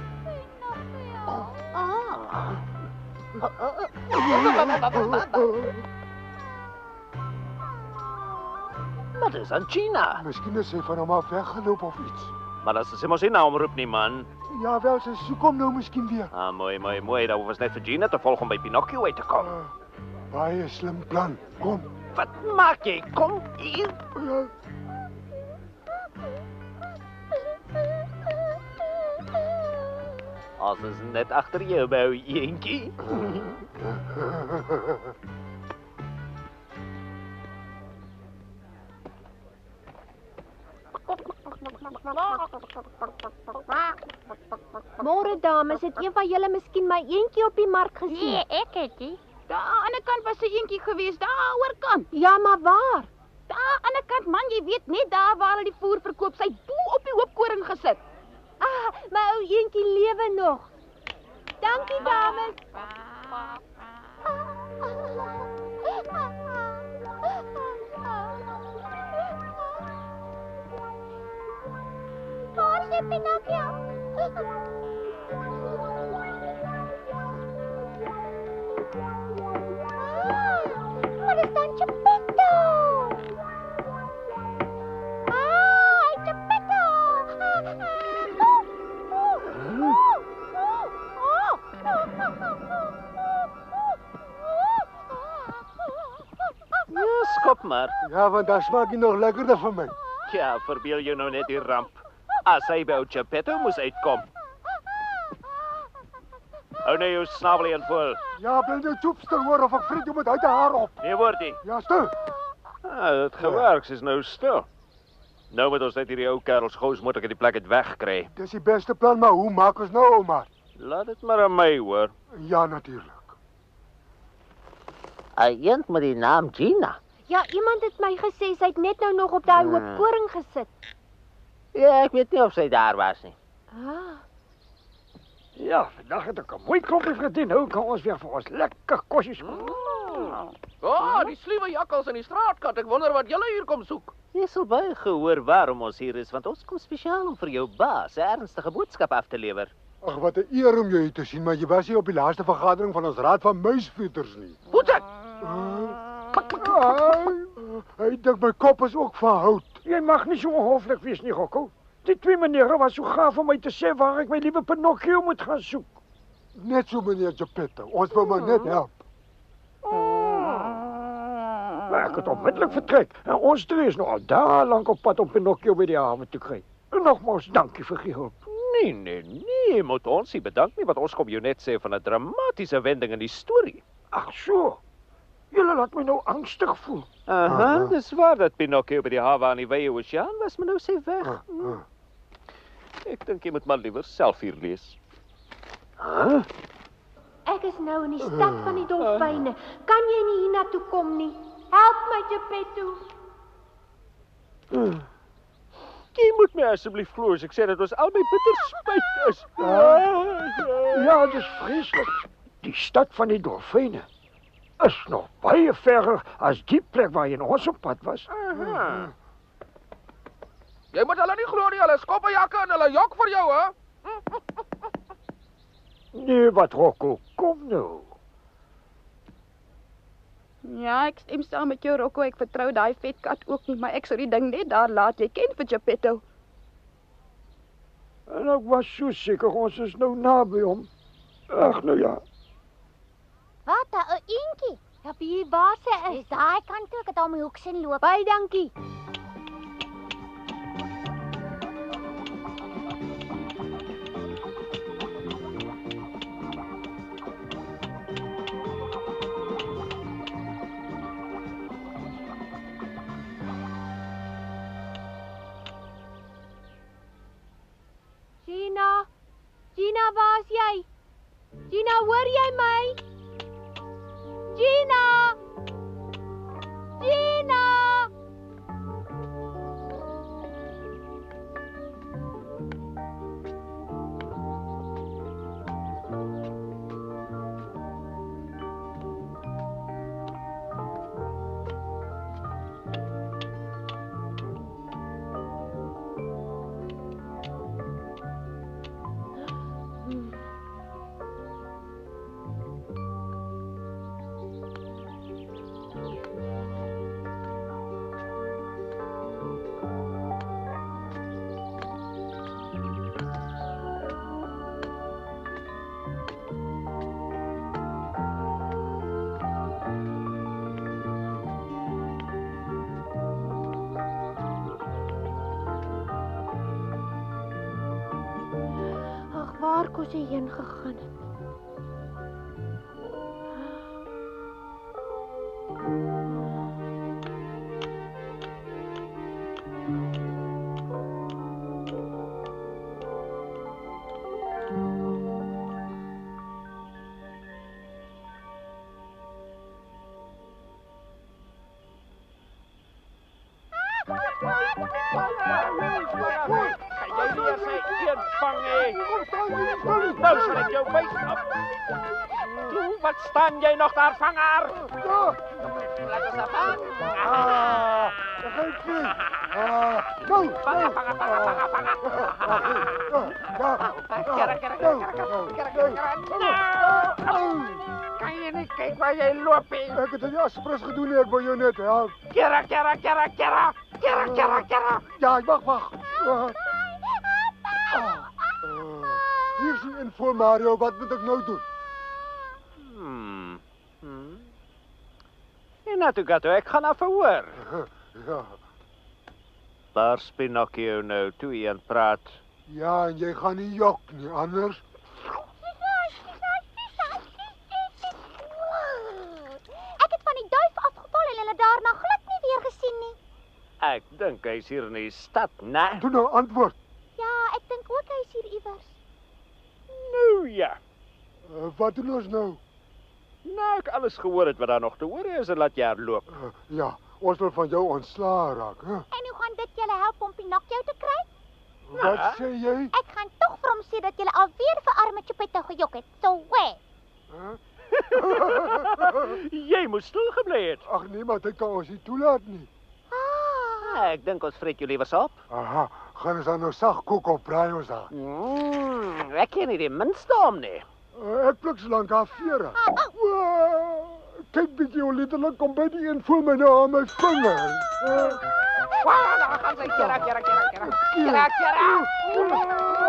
Speaker 1: Maar dis aan Gina.
Speaker 2: Miskien is sy van hom af weggeloop of iets.
Speaker 1: Maar as sy mos nie na hom roep nie, man.
Speaker 2: Ja, wel, sy soek hom nou miskien weer.
Speaker 1: Ah, mooi. Dat was net vir Gina te volg om by Pinocchio uit te kom.
Speaker 2: Baie slim plan. Kom.
Speaker 1: Wat maak jy? Kom hier.
Speaker 2: Ja.
Speaker 1: Ons is net agter jou, my eentjie.
Speaker 3: Môre dames, het een van julle miskien my eentjie op die mark gesien?
Speaker 7: Nee, ek het nie. Daar aan die ander kant was 'n eentjie gewees, daar oorkant.
Speaker 3: Ja, maar waar?
Speaker 7: Daar aan die ander kant, man, jy weet net daar waar hulle die voer verkoop, sy bo op die hoop koring gesit.
Speaker 3: Ah, my ou eentjie lewe nog. Dankie dames.
Speaker 4: Waar is Pinocchio? Wat is dan Geppetto? Geppetto!
Speaker 1: Ja, skop maar.
Speaker 2: Ja, want dan smaak jy nog lekkerder vir my.
Speaker 1: Ja, verbeel jou nou net die ramp. As hy by ou Geppetto moes uitkom. Hou nou jou snavel in vol.
Speaker 2: Ja, bly nou toepstil hoor of ek vreet jou met uit die haar op.
Speaker 1: Nee, woordie.
Speaker 2: Ja, stil.
Speaker 1: Het gewerk, is nou stil. Nou moet ons net hierdie ou kerels gous moontlik uit die plek uit wegkry.
Speaker 2: Dis die beste plan, maar hoe maak ons nou, ouma?
Speaker 1: Laat dit maar aan my hoor.
Speaker 2: Ja, natuurlik.
Speaker 9: 'n Eend met die naam Gina.
Speaker 3: Ja, iemand het my gesê sy het net nou nog op daai hoop koring gesit.
Speaker 9: Ja, ek weet nie of sy daar was nie.
Speaker 3: Ah.
Speaker 6: Ja, vandag het ek 'n mooi klompie verdien. Nou kan ons weer vir ons lekker kosies kook.
Speaker 10: Die sluwe jakkals in die straatkant. Ek wonder wat julle hier kom soek.
Speaker 1: Jy sal baie gehoor waarom ons hier is, want ons kom spesiaal om vir jou baas 'n ernstige boodskap af te lewer.
Speaker 2: Ag, wat 'n eer om jou hier te sien, maar jy was nie op die laaste vergadering van ons raad van muisvoeters nie.
Speaker 10: Boetek!
Speaker 2: Hy dink my kop is ook van hout.
Speaker 6: Jy mag nie so onhoflik wees nie, Rocco. Die twee menere was so gaaf om my te sê waar ek my liewe Pinocchio moet gaan soek.
Speaker 2: Net so meneer Geppetto. Ons wil maar net help.
Speaker 6: Maar ek het onmiddellik vertrek en ons drie is nou al daar lank op pad om Pinocchio by die hawe te kry. En nogmaals, dankie vir die hulp.
Speaker 1: Nee, moet ons nie bedank nie, want ons kom jou net sê van 'n dramatiese wending in die storie.
Speaker 6: Ag so. Julle laat my nou angstig voel.
Speaker 1: Aha, dis waar dat Pinocchio by die hawe aan die Wye Oseaan was, maar nou sê weg. Ek dink jy moet maar liewer self hier lees.
Speaker 3: Ek is nou in die stad van die dolfyne. Kan jy nie hiernatoe kom nie? Help my, Geppetto.
Speaker 1: Jy moet my asseblief glo as ek sê dat ons albei bitter spyt is.
Speaker 6: Ja, dis vreeslik. Die stad van die dolfyne is nog baie verder as die plek waar ons op pad was.
Speaker 10: Jy moet hulle nie glo nie, hulle skop jakke en hulle jok vir jou, hè?
Speaker 6: Nee, wat Rocco, kom nou.
Speaker 7: Ja, ek stem saam met jou, Rocco. Ek vertrou daai vetkat ook nie, maar ek sou die ding net daar laat. Jy ken vir Geppetto.
Speaker 6: En ek was so seker ons is nou naby hom. Ag nou ja.
Speaker 4: Wat, 'n eentjie?
Speaker 3: Ja, wie waar sy is?
Speaker 4: Dis daai kant toe, ek het al my hoek sien loop.
Speaker 3: Baie dankie. Gina, waar is jy? Gina, hoor jy my? Gina! Gina! waar Kosie heen gegaan het.
Speaker 1: Kan jy nie sy een vang hê? Nou sal ek jou wys op. Toe, wat staan jy nog daar, vanger?
Speaker 2: Ja,
Speaker 1: Laat ons afvang.
Speaker 2: dat gaan vlieg. Go.
Speaker 1: Vanger. Kan jy nie kyk waar jy loop nie?
Speaker 2: Ek het 'n jaspres gedoen nie, ek wou jou net help.
Speaker 1: Kera.
Speaker 2: Ja, wag. Hier is die info, Mario. Wat moet ek nou doen?
Speaker 1: En Natu, ek gaan na verhoor.
Speaker 2: Ja,
Speaker 1: Daar's Pinocchio nou, toe een praat.
Speaker 2: ja, en jy gaan nie jok nie, anders.
Speaker 4: Ek het van die duif afgeval en hulle daarna glad nie weer gesien nie.
Speaker 1: Ek dink hy's hier in die stad, né?
Speaker 2: Doe nou antwoord.
Speaker 4: Ja, ek dink ook hy is hier iewers.
Speaker 1: Nou ja.
Speaker 2: Wat doen ons nou?
Speaker 1: Nou ek alles gehoor het wat daar nog te hoor is, en laat jy herloop.
Speaker 2: Ja, ons wil van jou ontslaa raak, hè?
Speaker 4: En hoe gaan dit julle help om Pinocchio te kry?
Speaker 2: Wat sê jy?
Speaker 4: Ek gaan tog vir hom sê dat julle alweer vir arme Geppetto gejok het. So wê.
Speaker 1: Jy moes stil gebly het.
Speaker 2: Ag nee, maar dit kan ons nie toelaat nie.
Speaker 1: Ek dink ons vreet jou liewers op.
Speaker 2: Aha, gaan ons dan nou sag kook of braai ons daar?
Speaker 1: Ek ken nie die minste om nie.
Speaker 2: Ek pluk so lank haar vere. Kyk bietjie hoe letterlik kom by die een voel my nou aan my vinger.
Speaker 1: Daar gaan sy kera.
Speaker 3: En nou?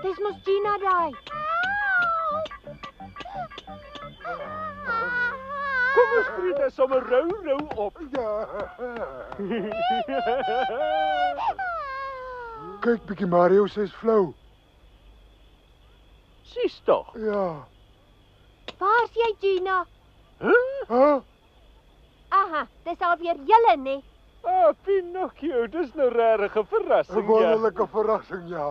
Speaker 3: Dis mos Gina daai.
Speaker 1: Kom ons vreet dit sommer rou op.
Speaker 2: Ja. Kyk bietjie Mario, sy's flou.
Speaker 1: Sies tog.
Speaker 2: Ja.
Speaker 3: Waar's jy, Gina?
Speaker 2: Huh?
Speaker 3: Aha, dis alweer julle, nee.
Speaker 1: Pinocchio, dis nou regtig 'n verrassing.
Speaker 2: 'n wonderlike verrassing, ja.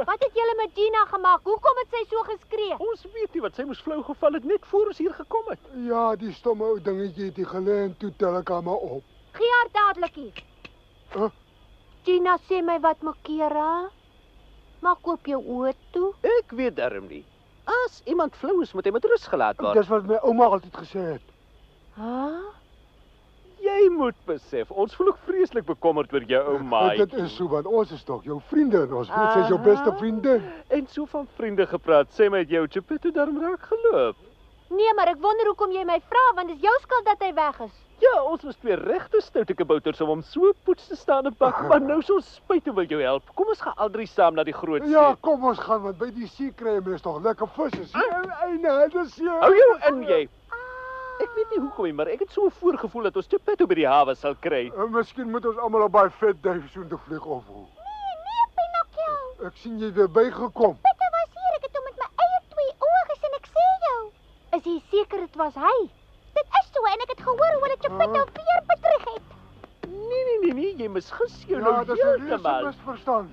Speaker 3: Wat het julle met Gina gemaak? Hoekom het sy so geskree?
Speaker 1: Ons weet nie wat sy moes flou geval het net voor ons hier gekom het.
Speaker 2: Ja, die stomme ou dingetjie het hier gelê en toe tel ek haar maar op.
Speaker 3: Gee haar dadelik hier. Gina sê my wat maak Kera? Maak oop jou oë toe.
Speaker 1: Ek weet darm nie. As iemand flou is, moet hy met rus gelaat word.
Speaker 2: Dis wat my ouma altyd gesê het.
Speaker 1: Jy moet besef, ons voel ook vreeslik bekommerd oor jou ou maatjie.
Speaker 2: Dit is so, want ons is tog jou vriende en ons weet sy is jou beste vriendin.
Speaker 1: En so van vriende gepraat, sê my het jou Geppetto darm raak geloop.
Speaker 3: Nee, maar ek wonder hoekom jy my vra, want dis jou skuld dat hy weg is.
Speaker 1: Ja, ons was twee regte stoute kabouters om hom so poets te staan en pak, maar nou so spyt wil jou help. Kom ons gaan al drie saam na die groot see.
Speaker 2: Ja, kom ons gaan, want by die see kry mens tog lekker vis. Eina, dis ja.
Speaker 1: Hou jou in jy. Ek weet nie hoekom nie, maar ek het so 'n voorgevoel dat ons Geppetto by die hawe sal kry.
Speaker 2: Miskien moet ons almal op baie vet duif soontoe vlieg of hoe.
Speaker 4: Nee, Pinocchio.
Speaker 2: Ek sien jy weer bygekom.
Speaker 4: Geppetto was hier. Ek het hom met my eie 2 oë gesien, ek sê jou.
Speaker 3: Is jy seker dit was hy?
Speaker 4: Dit is so en ek het gehoor hoe hulle Geppetto weer bedrieg het.
Speaker 1: Nee, jy misgis jou
Speaker 2: Ja,
Speaker 1: nou
Speaker 2: dis 'n reuse
Speaker 1: heeltemal.
Speaker 2: misverstand.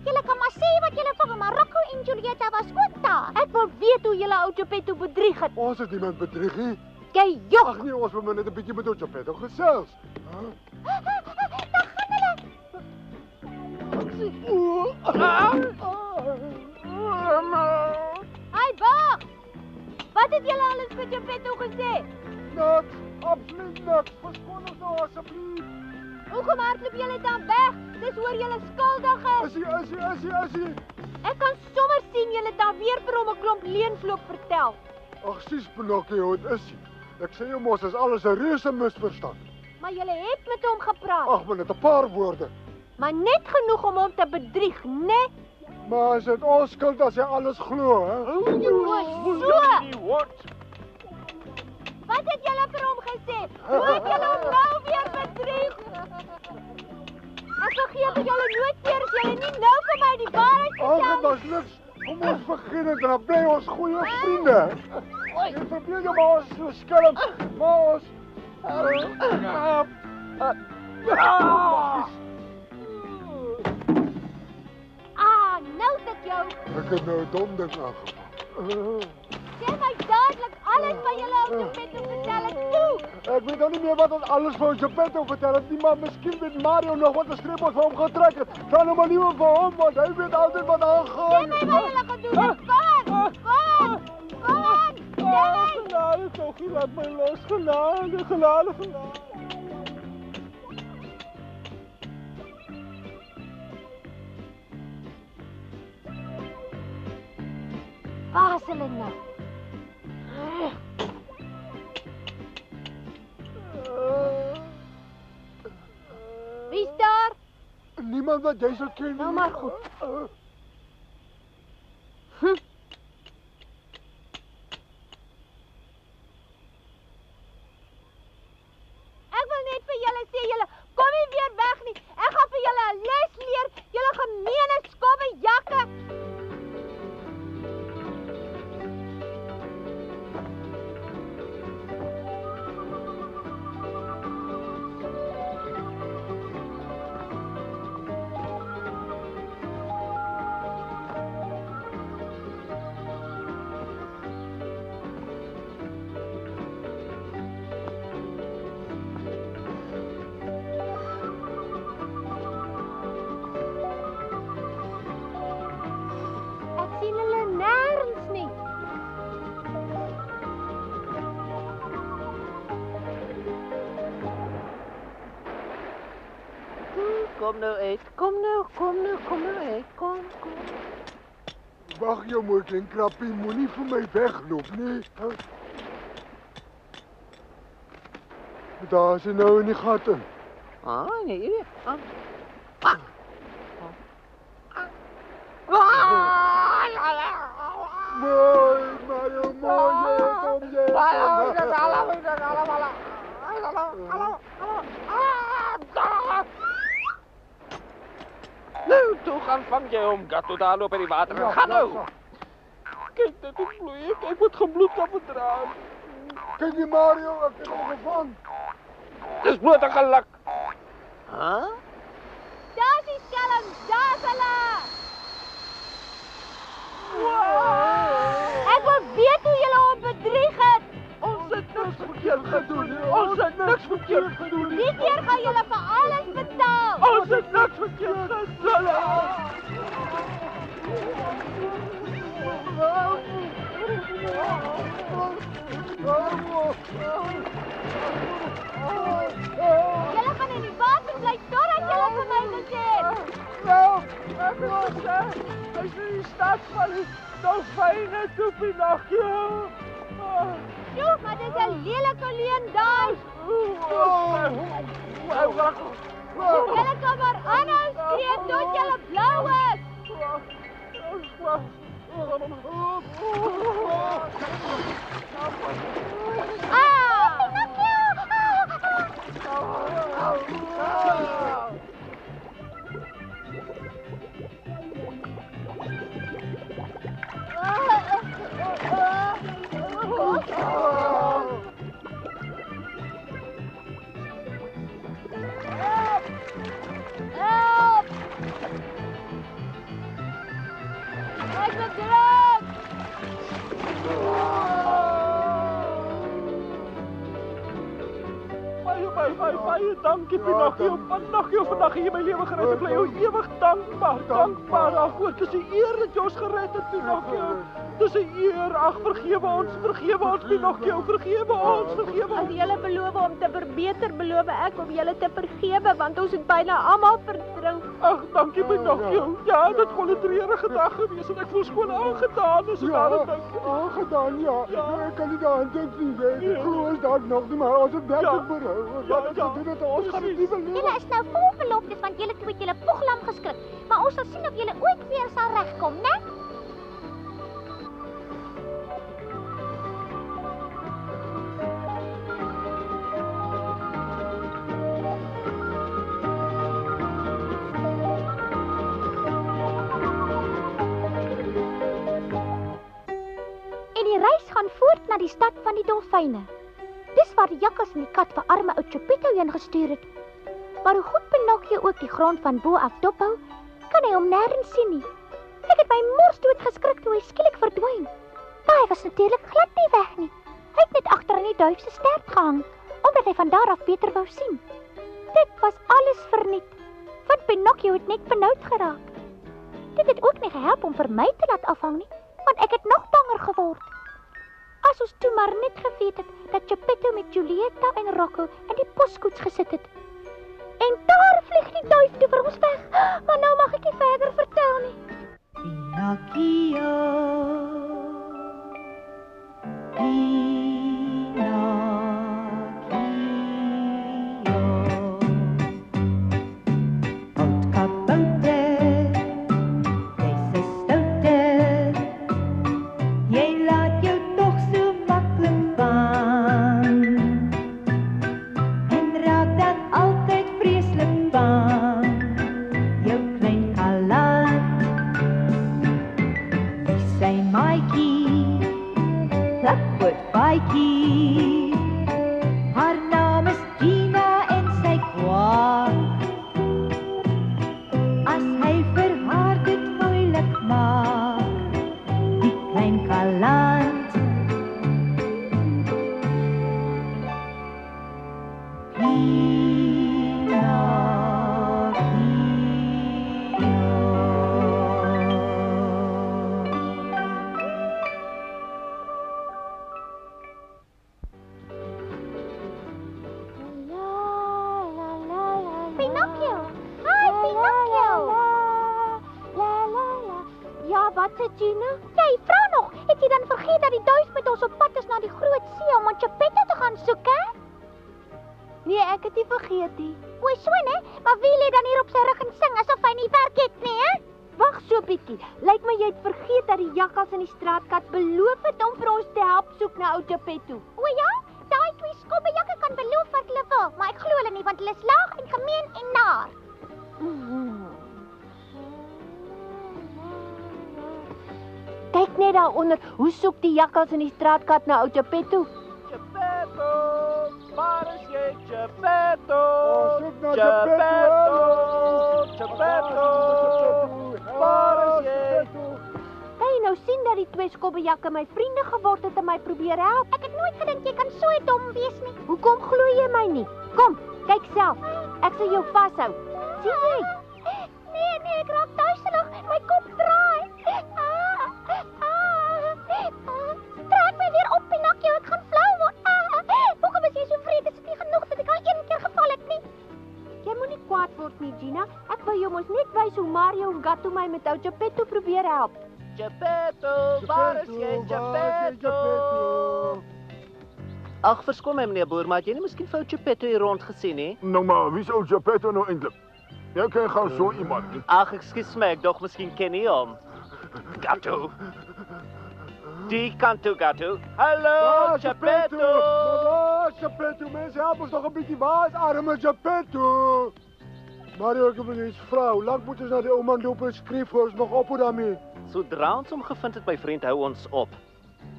Speaker 4: Julle kan maar sê wat julle wil, maar Rocco en Julieta was ook daar.
Speaker 3: Ek wil weet hoe julle ou Geppetto bedrieg het.
Speaker 2: Ons het niemand bedrieg nie.
Speaker 3: Jy jok.
Speaker 2: Ag nee, ons wil net 'n bietjie met ons Geppetto gesels.
Speaker 3: Hey, wag. Wat het julle alles vir Geppetto gesê?
Speaker 2: Niks, absoluut niks. Verskoon ons nou asseblief.
Speaker 3: Hoekom hardloop julle dan weg? Dis oor julle skuldig is.
Speaker 2: Is hy.
Speaker 3: Ek kan sommer sien julle dan weer vir hom 'n klomp leuensloop vertel.
Speaker 2: Ag, sies Pinocchio, dit is hy. Ek sê jou mos, is alles 'n reuse misverstand.
Speaker 3: Maar julle het met hom gepraat.
Speaker 2: Ag, maar net 'n paar woorde.
Speaker 3: Maar net genoeg om hom te bedrieg, né?
Speaker 2: Maar is dit ons skuld as hy alles glo, hè?
Speaker 3: So. Wat het julle vir hom gesê? Hoe het julle hom nou weer bedrieg? Ek vergeet dat julle nooit weer as julle nie nou vir my die waarheid
Speaker 2: Ag,
Speaker 3: vertel.
Speaker 2: dit was niks. Kom ons vergeet dit, dan bly ons goeie vriende. Jy probeer jou maar ons so skelm, maar ons...
Speaker 3: Nou het ek jou.
Speaker 2: Ek het nou 'n dom ding aangevang.
Speaker 3: Sê my dadelik alles wat julle op Geppetto vertel het toe.
Speaker 2: Ek weet nou nie meer wat ons alles vir Geppetto vertel het nie, maar miskien weet Mario nog wat 'n streep ons vir hom getrek het. Dan nou maar liewe vir hom, want hy weet altyd wat aangaan.
Speaker 3: Sê my wat julle gedoen het. Kom aan! Sê my!
Speaker 5: Genade, Toggie, laat my los. Genade.
Speaker 3: Waar is hulle nou? Wie is daar?
Speaker 2: Niemand wat jy sou ken nie.
Speaker 3: Nou maar goed. Ek wil net vir julle sê, julle kom nie weer weg nie. Ek gaan vir julle 'n les leer, julle gemeene skobbejakke. Ek sien hulle nêrens nie.
Speaker 1: Kom nou uit. Kom nou uit. Kom.
Speaker 2: Wag jou mooi klein krappie, moenie vir my wegloop nie. Daar is hy nou in die gat in.
Speaker 1: Nee.
Speaker 2: Mooi, Mario, mooi, kom jy.
Speaker 10: Nou, toe gaan vang jy hom, Gatto, daar loop in die water. Gaan nou!
Speaker 5: Kyk, dit is vloei. Ek moet gebloed op het raam.
Speaker 2: Kyk die Mario, ek het hom gevang.
Speaker 10: Dis bloot 'n geluk.
Speaker 3: Daar's die skelm, daar's hulle. Ek wil weet hoe julle hom bedrieg het.
Speaker 5: Ons het niks verkeerd gedoen nie.
Speaker 3: Die keer gaan julle vir alles betaal.
Speaker 5: Ons het niks verkeerd gedoen
Speaker 3: Julle gaan in die water bly totdat julle vir my gesê het.
Speaker 5: Ek wil sê, as jy die stad van die dolfyne toe, Pinocchio.
Speaker 3: Joe, maar dit is 'n lelike leuen dans. Julle kan maar aanhou skree tot julle blou is. Help! Ek bedreig!
Speaker 5: Baie dankie, Pinocchio. Pinocchio, vandag het jy my lewe gered. Ek bly jou ewig dankbaar daarvoor. Dit is 'n eer dat jy ons gered het, Pinocchio. Dis 'n eer. Ag, vergewe ons, Pinocchio. Vergewe ons.
Speaker 7: As julle beloof om te verbeter, beloof ek om julle te vergewe, want ons het byna almal verdrink.
Speaker 5: Ag, dankie, Pinocchio. Ja, dit kon 'n treurige dag gewees en ek voel skoon aangedaan as ek daaraan dink.
Speaker 2: Aangedaan, ja. Ek kan nie daaraan dink nie. Ek glo ons dalk nog nie, maar ons het werklik berou. Ons gaan dit nie wil nie.
Speaker 4: Julle is nou vol beloftes want julle twee het julle poeglam geskrik. Maar ons sal sien of julle ooit weer sal regkom, né? die reis gaan voort na die stad van die dolfyne. Dis waar die jakkals en die kat vir arme ou Geppetto heen gestuur het. Maar hoe goed Pinocchio ook die grond van bo af dophou, kan hy hom nêrens sien nie. Ek het my morsdood geskrik toe hy skielik verdwyn. Maar hy was natuurlik glad nie weg nie. Hy het net agter in die duif se stert gehang, omdat hy van daar af beter wou sien. Dit was alles verniet, want Pinocchio het net benoud geraak. Dit het ook nie gehelp om vir my te laat afhang nie, want ek het nog banger geword. As ons toe maar net geweet het dat Geppetto met Julietta en Rocco in die poskoets gesit het. En daar vlieg die duif toe vir ons weg, maar nou mag ek nie verder vertel nie.
Speaker 8: Pinocchio, oud kabouter, jy's 'n stouter, jy laat jou tog so maklik vang, en raak dan altyd vreeslik bang, jou klein galant, wie sy maatjie, plakwoord baatjie, haar naam is Gina en sy kwaak. As hy vir haar dit moeilik maak, die klein galant.
Speaker 4: Pinocchio! Hi, Pinocchio! Ja, wat sê Gina? Jy vra nog, het jy dan vergeet dat die duif met ons op pad is na die groot see om Geppetto te gaan soek, hè? Nee, ek het nie vergeet nie. O, so nee, maar wie lê dan hier op sy rug en sing asof hy nie werk het nie, hè? Wag so 'n bietjie. Lyk my jy het vergeet dat die jakkals en die straatkat beloof het om vir ons te help soek na ou Geppetto. O ja? Daai twee skobbejakke kan beloof wat hulle wil, maar ek glo hulle nie want hulle is laag en gemeen en naar. Kyk net daaronder, hoe soek die jakkals en die straatkat na ou Geppetto?
Speaker 1: Geppetto, waar is jy, Geppetto?
Speaker 2: Soek na
Speaker 1: Geppetto, Geppetto, waar is jy?
Speaker 4: Kan jy nou sien dat die twee skobbejakke my vriende geword het en my probeer help? Ek het nooit gedink jy kan so dom wees nie. Hoekom glo jy my nie? Kom, kyk self. Ek sal jou vashou. Sien jy? Nee, ek raak duiselig. My kop draai. Trek my weer op, Pinocchio. Ek gaan flou word. Hoekom is jy so vreed? Is dit nie genoeg dat ek al een keer geval het nie? Jy moenie kwaad word nie, Gina. Ek wou jou mos net wys hoe Mario en Gatto my met ou Geppetto probeer help.
Speaker 1: Geppetto, waar is jy, Geppetto? Ag, verskoon my meneer Boer, maar het jy nie miskien vir ou Geppetto hier rond gesien nie?
Speaker 5: Nou maar, wie is ou Geppetto nou eintlik? Jy ken gou so iemand nie.
Speaker 1: Ag, ekskuus my, ek dog miskien ken jy hom. Gatto. Die kant toe, Gatto. Hallo, Geppetto.
Speaker 2: Waar Geppetto? Mense, help ons nog 'n bietjie. Waar is arme Geppetto? Mario, ek wil iets vra. Hoe lank moet ons na die ou man loop en skryf vir ons nog op daarmee?
Speaker 1: Sodra ons hom gevind het, my vriend, hou ons op.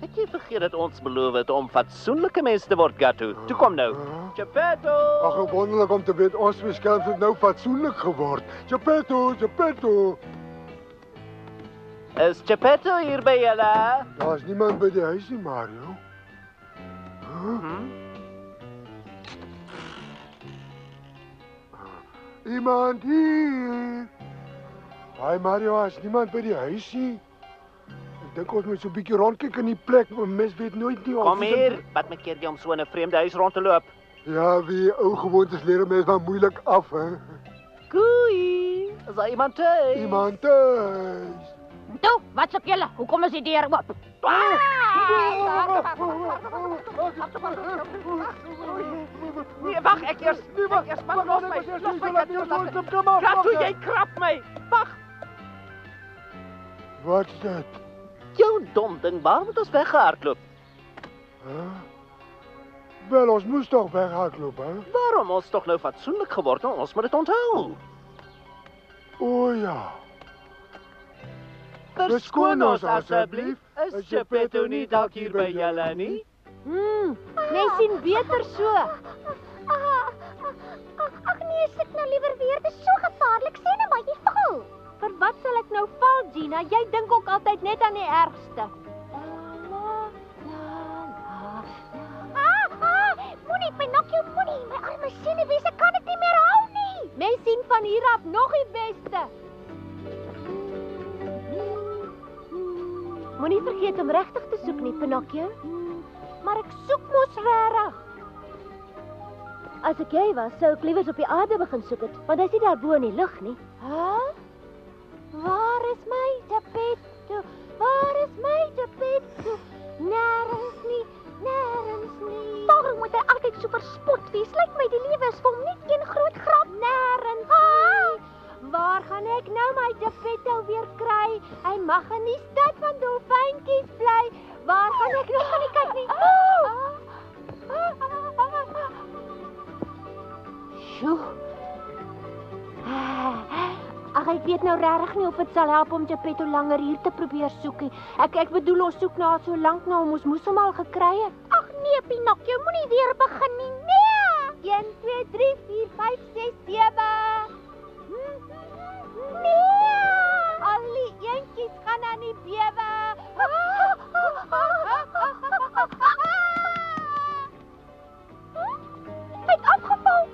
Speaker 1: Het jy vergeet dat ons beloof het om fatsoenlike mense te word, Gatto? Toe kom nou. Geppetto!
Speaker 2: Ag, wonderlik om te weet ons beskerms het nou fatsoenlik geword. Geppetto, Geppetto.
Speaker 1: Is Geppetto hier by julle?
Speaker 2: Daar's niemand by die huis nie, Mario. Iemand hier. Haai Mario, is niemand by die huis nie. Ek dink ons moet so 'n bietjie rondkyk in die plek, want mens weet nooit nie of
Speaker 1: Kom hier, wat maak keer jy om so in 'n vreemde huis rond te loop?
Speaker 2: Ja, wie ou gewoontes leer mens maar moeilik af, hè.
Speaker 1: Goeie. Is daar iemand thuis?
Speaker 2: Iemand thuis.
Speaker 3: Toe, wat soek julle? Hoekom is die deur oop?
Speaker 1: Nee, wag, ek eers. Wag, eers pas los my. Los my, Gatto, jy krap my. Wag.
Speaker 2: Wat is dit?
Speaker 1: Jou dom ding, waar moet ons weggehardloop?
Speaker 2: Wel, ons moes toch weghardloop, hè?
Speaker 1: Waarom? Ons toch nou fatsoenlik geword en ons moet dit onthou.
Speaker 2: O ja.
Speaker 1: Verskoon ons asseblief. Is Geppetto nie dalk hier by julle nie?
Speaker 3: Jy sien beter so.
Speaker 4: Ag nee, sit nou liewer weer. Dit is so gevaarlik. Sê net maar jy val.
Speaker 3: Vir wat sal ek nou val, Gina? Jy dink ook altyd net aan die ergste.
Speaker 4: Moenie, Pinocchio, moenie. My arme senuwees, ek kan dit nie meer hou nie.
Speaker 3: Mens sien van hier af nog die beste. Moenie vergeet om regtig te soek nie, Pinocchio. Maar ek soek mos regtig. As ek jy was, sou ek liewers op die aarde begin soek het, want hy is nie daar bo in die lug nie. Waar is my Geppetto? Waar is my Geppetto? Nêrens nie, nêrens nie.
Speaker 4: Waarom moet hy altyd so verspot wees? Lyk my die lewe is vir hom net een groot grap.
Speaker 3: Nêrens nie. Waar gaan ek nou my Geppetto weer kry? Hy mag in die stad van dolfyntjies bly. Waar gaan ek nog van die kyk nie? Sjoe. Ag, ek weet nou regtig nie of dit sal help om Geppetto langer hier te probeer soek nie. Ek bedoel ons soek na so lank nou, ons moes hom al gekry het.
Speaker 4: Ag nee, Pinocchio, moenie weer begin nie. Nee.
Speaker 3: 1 2 3 4 5 6 7.
Speaker 4: Nee.
Speaker 3: Al die eentjies gaan aan die bewe.
Speaker 4: Hy het afgeval.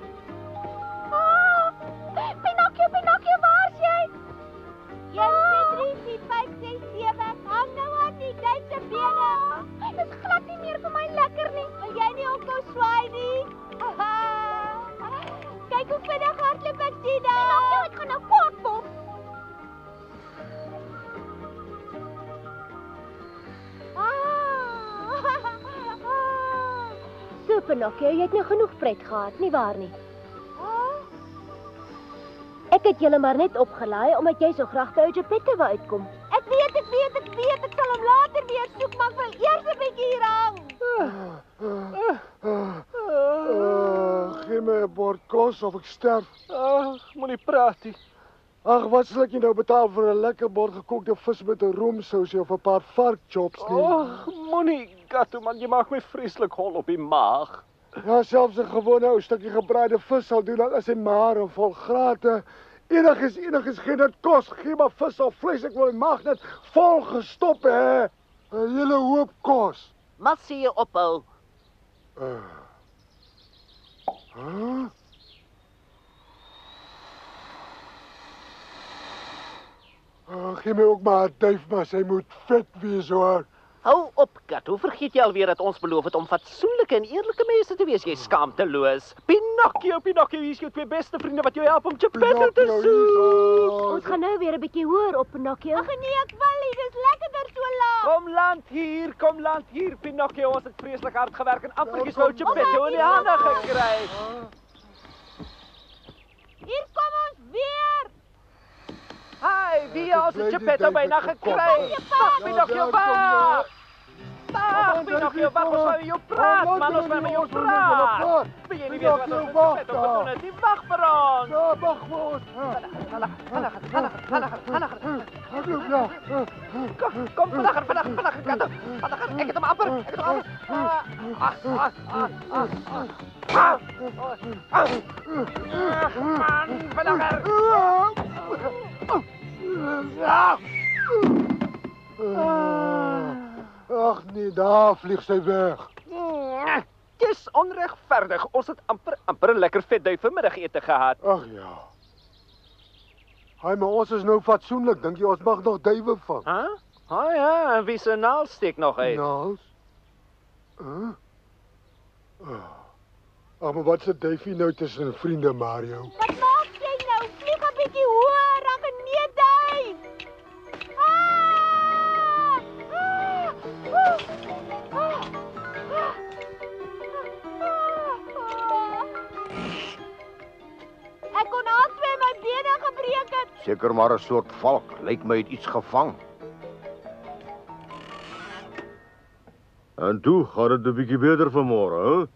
Speaker 4: Pinocchio, waar is jy?
Speaker 3: 1 2 3 4 5 6 7. Hang nou aan die Duitse bene.
Speaker 4: Dit is glad nie meer vir my lekker nie.
Speaker 3: Wil jy nie ook nou swaai nie? Kyk hoe vinnig hardloop ek, Gina.
Speaker 4: Pinocchio, ek gaan nou kwaad word.
Speaker 3: So, Pinocchio, jy het nou genoeg pret gehad, nie waar nie? Ek het julle maar net opgelaai, omdat jy so graag by Geppetto wou uitkom. Ek weet, ek sal hom later weer soek, maar ek wil eers 'n bietjie hier hang.
Speaker 2: Gee my 'n bord kos of ek sterf.
Speaker 5: Ag, moenie praat nie.
Speaker 2: Ag, wat sal ek nou betaal vir 'n lekker bord gekookte vis met 'n roomsousie of 'n paar varkchops nie?
Speaker 5: Ag, moenie, Gatto man, jy maak my vreeslik hol op die maag.
Speaker 2: Ja, selfs 'n gewone ou stukkie gebraaide vis sal doen, dan is hy maar en vol grate. Enigiets gee dit kos. Gee maar vis of vleis, ek wil my maag net vol gestop hê. 'n Hele hoop kos.
Speaker 1: Maar sien jy ophou.
Speaker 2: Gee my ook maar 'n duif, maar sy moet vet wees hoor.
Speaker 1: Hou op, Kat. Hoe vergeet jy alweer dat ons beloof het om fatsoenlike en eerlike mense te wees? Jy skaamteloos.
Speaker 5: Pinocchio, hier is jou twee beste vriende wat jou help om Geppetto te soek.
Speaker 3: Ons gaan nou weer 'n bietjie hoër op, Pinocchio. Ag nee, ek wil nie. Dis lekkerder so laag.
Speaker 5: Kom land hier, Pinocchio. Ons het vreeslik hard gewerk en ampertjies wou Geppetto in die hande gekry.
Speaker 3: Hier kom ons weer.
Speaker 5: Hi, wie ons het Geppetto byna gekry. Pinocchio, wag! Dag, Pinocchio, wag, ons wou jou praat, man, ons wou met jou praat. Wil jy nie weet wat ons met Geppetto gedoen het? Die wag vir ons.
Speaker 2: Ja, wag vir ons.
Speaker 5: Kom, vinniger, Gatto. Ek het hom amper. Man, vinniger.
Speaker 2: Ag nee, daar vlieg sy weg.
Speaker 5: Dis onregverdig. Ons het amper 'n lekker vetduif vanmiddagete gehad.
Speaker 2: Ag ja. Hy, maar ons is nou fatsoenlik. Dink jy ons mag nog duwe vang?
Speaker 5: Ja, en wie se naal steek nog uit?
Speaker 2: Naals? Ag, maar wat se duifie nou tussen vriende, Mario?
Speaker 3: Wat maak jy nou? Vlieg 'n bietjie hoër, dan nee duif. Ek kon al twee my bene gebreek het.
Speaker 9: Seker maar 'n soort valk. Lyk my het iets gevang.
Speaker 11: En toe gaan dit 'n bietjie beter vanmôre, hè?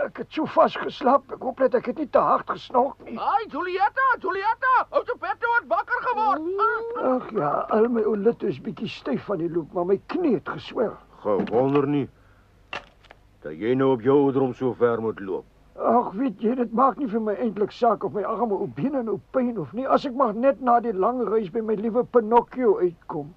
Speaker 5: Ek
Speaker 6: het so vas geslaap. Ek hoop net ek het nie te hard gesnork nie.
Speaker 10: Ai, Julietta, ou Geppetto het wakker geword.
Speaker 6: Ag ja, al my oulite is bietjie styf van die loop, maar my knie het geswel.
Speaker 11: Gewonder nie dat jy nou op jou ouderdom so ver moet loop.
Speaker 6: Ag, weet jy, dit maak nie vir my eintlik saak of my arme ou bene nou pyn of nie, as ek maar net na die lang reis by my liewe Pinocchio uitkom.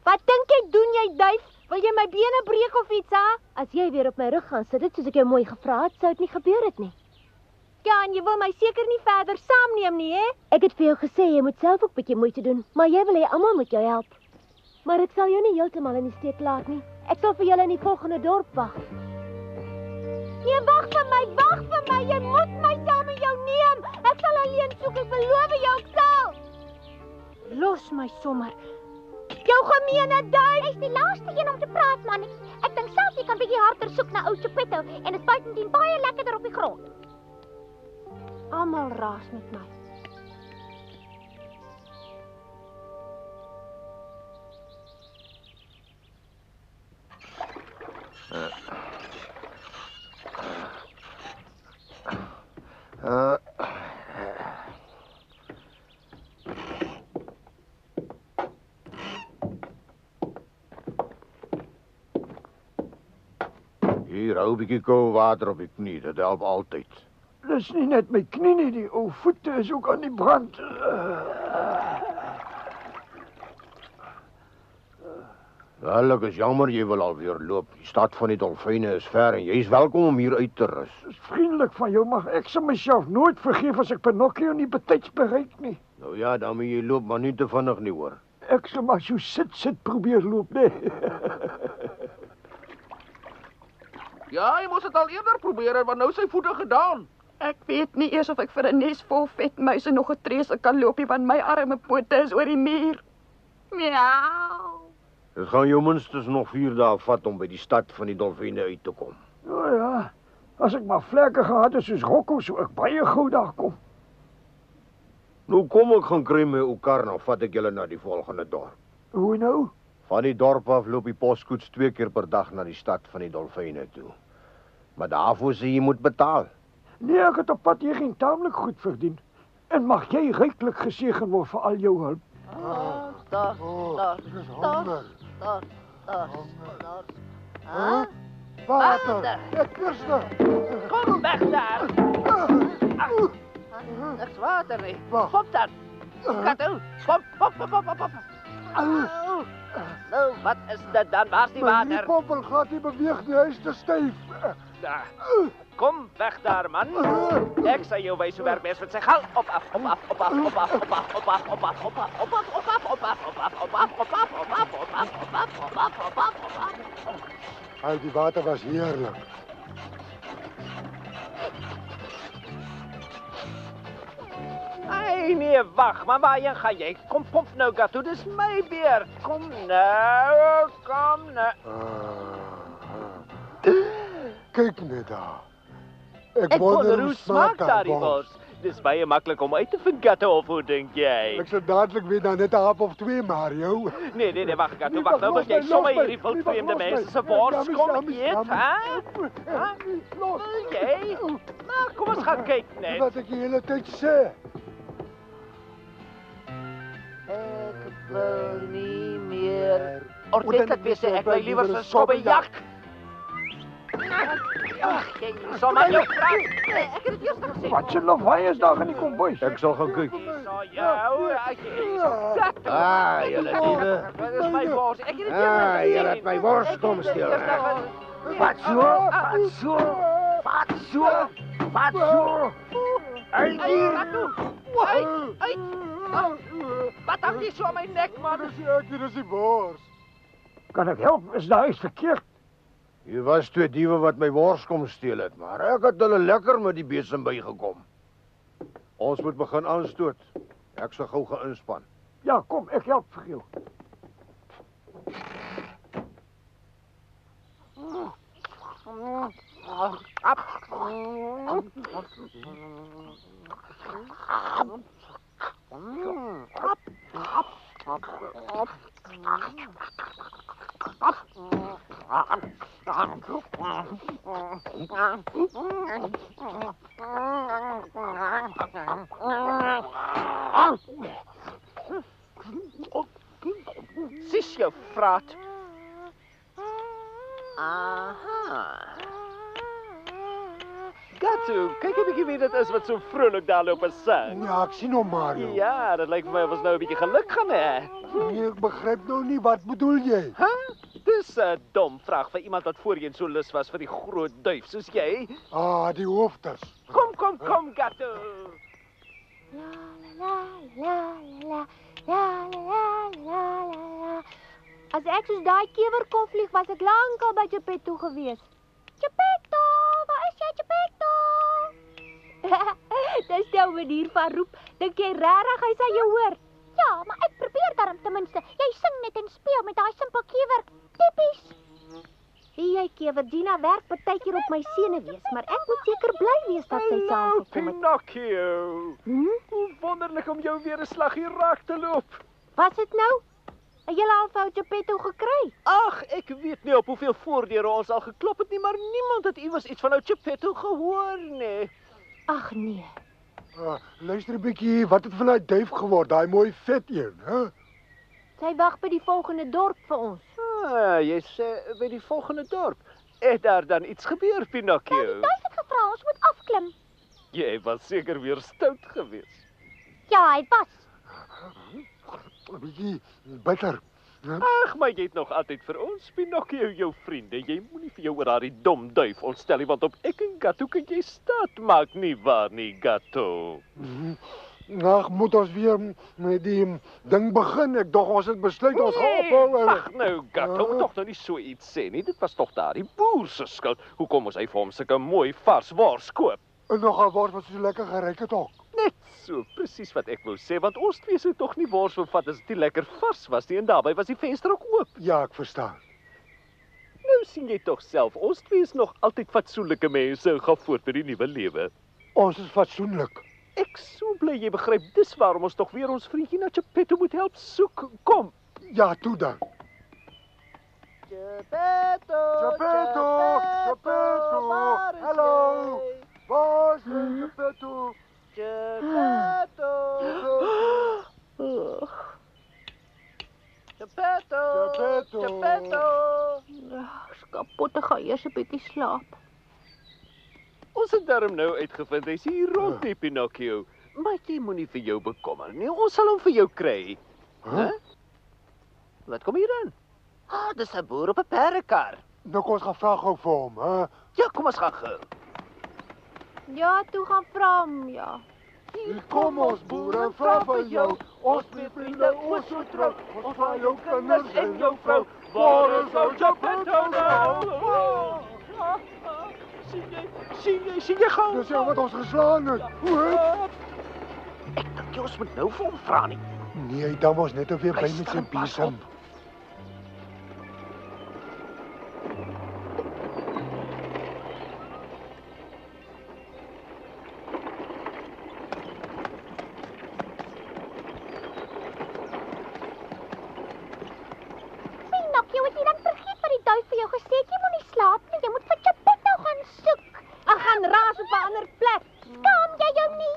Speaker 3: Wat dink jy doen jy, duif? Wil jy my bene breek of iets, hè? As jy weer op my rug gaan sit, dit soos ek jou mooi gevra het, sou dit nie gebeur het nie. Ja, en jy wil my seker nie verder saamneem nie, hè? Ek het vir jou gesê jy moet self ook 'n bietjie moeite doen, maar jy wil hê almal moet jou help. Maar ek sal jou nie heeltemal in die steek laat nie. Ek sal vir julle in die volgende dorp wag. Nee, wag vir my, jy moet my saam met jou neem. Ek sal alleen soek, ek beloof jou ek sal. Los my sommer. Jou gemeene duif! Hy's die laaste een om te praat, man. Ek dink self jy kan bietjie harder soek na ou Geppetto en dit buitendien baie lekkerder op die grond. Almal raas met my.
Speaker 11: Hier, hou 'n bietjie koue water op die knie, dit help altyd.
Speaker 6: Dis nie net my knie nie, die ou voete is ook aan die brand.
Speaker 11: Wel, ek is jammer jy wil alweer loop. Die stad van die dolfyne is ver en jy's welkom om hier uit te rus.
Speaker 6: Dis vriendelik van jou, maar ek sal myself nooit vergeef as ek Pinocchio nie betyds bereik nie.
Speaker 11: Nou ja, dan moet jy loop, maar nie te vinnig nie, hoor.
Speaker 6: Ek sal maar so sit probeer loop, nee.
Speaker 10: Ja, jy moes dit al eerder probeer het, want nou sy voete gedaan.
Speaker 7: Ek weet nie eers of ek vir 'n nes vol vetmuise nog 'n trese kan loop nie, want my arme pote is oor die muur. Miau.
Speaker 11: Dit gaan jou minstens nog 4 dae vat om by die stad van die dolfyne uit te kom.
Speaker 6: Nou ja, as ek maar vlekke gehad het soos Rocco, sou ek baie gou daar kom.
Speaker 11: Nou kom ek gaan kry my ou kar, nou vat ek julle na die volgende dorp.
Speaker 6: Hoe nou?
Speaker 11: Van die dorp af loop die poskoets 2 keer per dag na die stad van die dolfyne toe. Maar daarvoor sê jy moet betaal.
Speaker 6: Nee, ek het op pad hier geen taamlik goed verdien. En mag jy ryklik gesegen word vir al jou hulp.
Speaker 1: Daar.
Speaker 2: Water! Ek kirsne!
Speaker 1: Kom weg daar! Niks water nie. Kom dan! Kato, kom. Nou, wat is dit dan? Waar's die water?
Speaker 2: Die pompel gaat nie beweeg nie, hy is te styf.
Speaker 1: Daar. Kom weg daar, man. Ek sal jou wys hoe werk mens met sy gal. Op af.
Speaker 2: Al die water was heerlik.
Speaker 1: Ai nee, wag, maar waarheen gaan jy? Kom pomp nou, Gato, dis my beurt. Kom nou.
Speaker 2: Kyk net daar.
Speaker 1: Ek wonder hoe smaak daardie bos. Dis baie maklik om uit te vind, Gato, of hoe dink jy?
Speaker 2: Ek sal dadelik weer dan net 'n hap of 2, Mario.
Speaker 1: Nee, wag, Gato, wag nou, want jy sommer hierdie wildvreemde mense se bors kom eet, hè? Jy? Maar kom ons gaan kyk net.
Speaker 2: Wat ek die hele tyd sê.
Speaker 1: Ek wil nie meer ordentlik wees, ek wil liewer so skobbejak. Ag, jy sommer jou vrou. Ek het dit eers gesê.
Speaker 6: Wat se lawaai is daar in die kombuis?
Speaker 11: Ek sal gaan kyk. Julle diewe.
Speaker 1: Dit is my bors. Ek het dit
Speaker 11: Julle het my wors kom steel. Wat so?
Speaker 1: Uit! Wat heb jy so aan my nek, man?
Speaker 2: Dis die bors.
Speaker 6: Kan ek help? Is daar iets verkeerd?
Speaker 11: Hier was 2 diewe wat my wors kom steel het, maar ek het hulle lekker met die besem bygekom. Ons moet begin aanstoot. Ek sal gou geinspan.
Speaker 6: Ja, kom, ek help vir jou.
Speaker 1: Sis jou vraat. Aha. Gatto, kyk 'n bietjie wie dit is wat so vrolik daar loop en sing.
Speaker 2: Ja, ek sien hom maar.
Speaker 1: Ja, dit lyk vir my of ons nou 'n bietjie geluk gaan hê.
Speaker 2: Nee, ek begryp nou nie, wat bedoel jy?
Speaker 1: Dis 'n dom vraag vir iemand wat voorheen so lus was vir die groot duif soos jy.
Speaker 2: Ah, die hoofdes.
Speaker 1: Kom, Gatto.
Speaker 3: La la la la la la la. As ek soos daai kewer kon vlieg, was ek lankal by Geppetto gewees. Geppetto, waar is jy, Geppetto? Dis jou manier van roep. Dink jy regtig hy sal jou hoor?
Speaker 4: Ja, maar ek probeer darm ten minste. Jy sing net en speel met daai simpel kewer. Tippies.
Speaker 3: Jy kewer, Gina werk partykeer op my senuwees, maar ek moet seker bly wees dat sy saamgekom het.
Speaker 1: Pinocchio. Hoe wonderlik om jou weer 'n slag hier raak te loop.
Speaker 3: Was dit nou? Het jy al vir Geppetto gekry?
Speaker 1: Ag, ek weet nie op hoeveel voordeure ons al geklop het nie, maar niemand het iewers iets van ou Geppetto gehoor nie.
Speaker 3: Ag nee.
Speaker 2: Luister 'n bietjie, wat het van daai duif geword, daai mooi vet een, hè?
Speaker 3: Sy wag by die volgende dorp vir ons.
Speaker 1: Jy sê by die volgende dorp. Het daar dan iets gebeur, Pinocchio?
Speaker 4: Die duif het gevra ons moet afklim.
Speaker 1: Jy was seker weer stout geweest.
Speaker 4: Ja, hy was.
Speaker 2: 'n Bietjie bitter.
Speaker 1: Ag, maar jy het nog altyd vir ons, Pinocchio, jou vriende. Jy moenie vir jou oor daardie dom duif ontstel nie, want op ek en Gatto kan jy staat maak, nie waar nie, Gatto?
Speaker 2: Ag, moet ons weer met die ding begin. Ek dog ons het besluit ons gaan ophou.
Speaker 1: Wag nou, Gatto, moet tog nou nie so iets sê nie. Dit was tog daardie boer se skuld. Hoekom ons hy vir hom sulke mooi vars wors koop?
Speaker 2: En nogal wors wat so lekker geryk het ook.
Speaker 1: Net so, presies wat ek wou sê, want ons twee sou tog nie wors wou vat as dit nie lekker vars was nie, en daarbey was die venster ook oop.
Speaker 2: Ja, ek verstaan.
Speaker 1: Nou sien jy tog self, ons twee is nog altyd fatsoenlike mense en gaan voort met die nuwe lewe.
Speaker 2: Ons is fatsoenlik.
Speaker 1: Ek so bly jy begryp, dis waarom ons tog weer ons vriendjie na Geppetto moet help soek. Kom.
Speaker 2: Ja, toe dan.
Speaker 1: Geppetto,
Speaker 2: hallo. Waar is Geppetto?
Speaker 1: Geppetto.
Speaker 3: Kapotte gaan eers 'n bietjie slaap.
Speaker 1: Ons het darm nou uitgevind hy's hier rond nie, Pinocchio. Maar jy moenie vir jou bekommer nie. Ons sal hom vir jou kry. Hæ? Wat kom hier aan? Dis 'n boer op 'n perdekar.
Speaker 2: Nou kom ons gaan vra gou vir hom, hè?
Speaker 1: Ja, kom ons gaan gou.
Speaker 3: Ja, toe gaan vra hom, ja.
Speaker 2: Hier kom ons boere en vra vir jou. Ons twee vriende, ons so trou. Ons vra jou kinders en jou vrou. Waar is ou Geppetto nou?
Speaker 1: Sien jy gou?
Speaker 2: Dis jou wat ons geslaan het. Hoe?
Speaker 1: Ek dink jy ons moet nou vir hom vra nie.
Speaker 2: Nee, dan was net weer by met sy besem.
Speaker 4: Pinocchio, het jy dan vergeet wat die duif vir jou gesê het? Jy moenie slaap nie, jy moet vir Geppetto gaan soek.
Speaker 3: Ag, gaan raas op 'n ander plek.
Speaker 4: Skaam jy jou nie?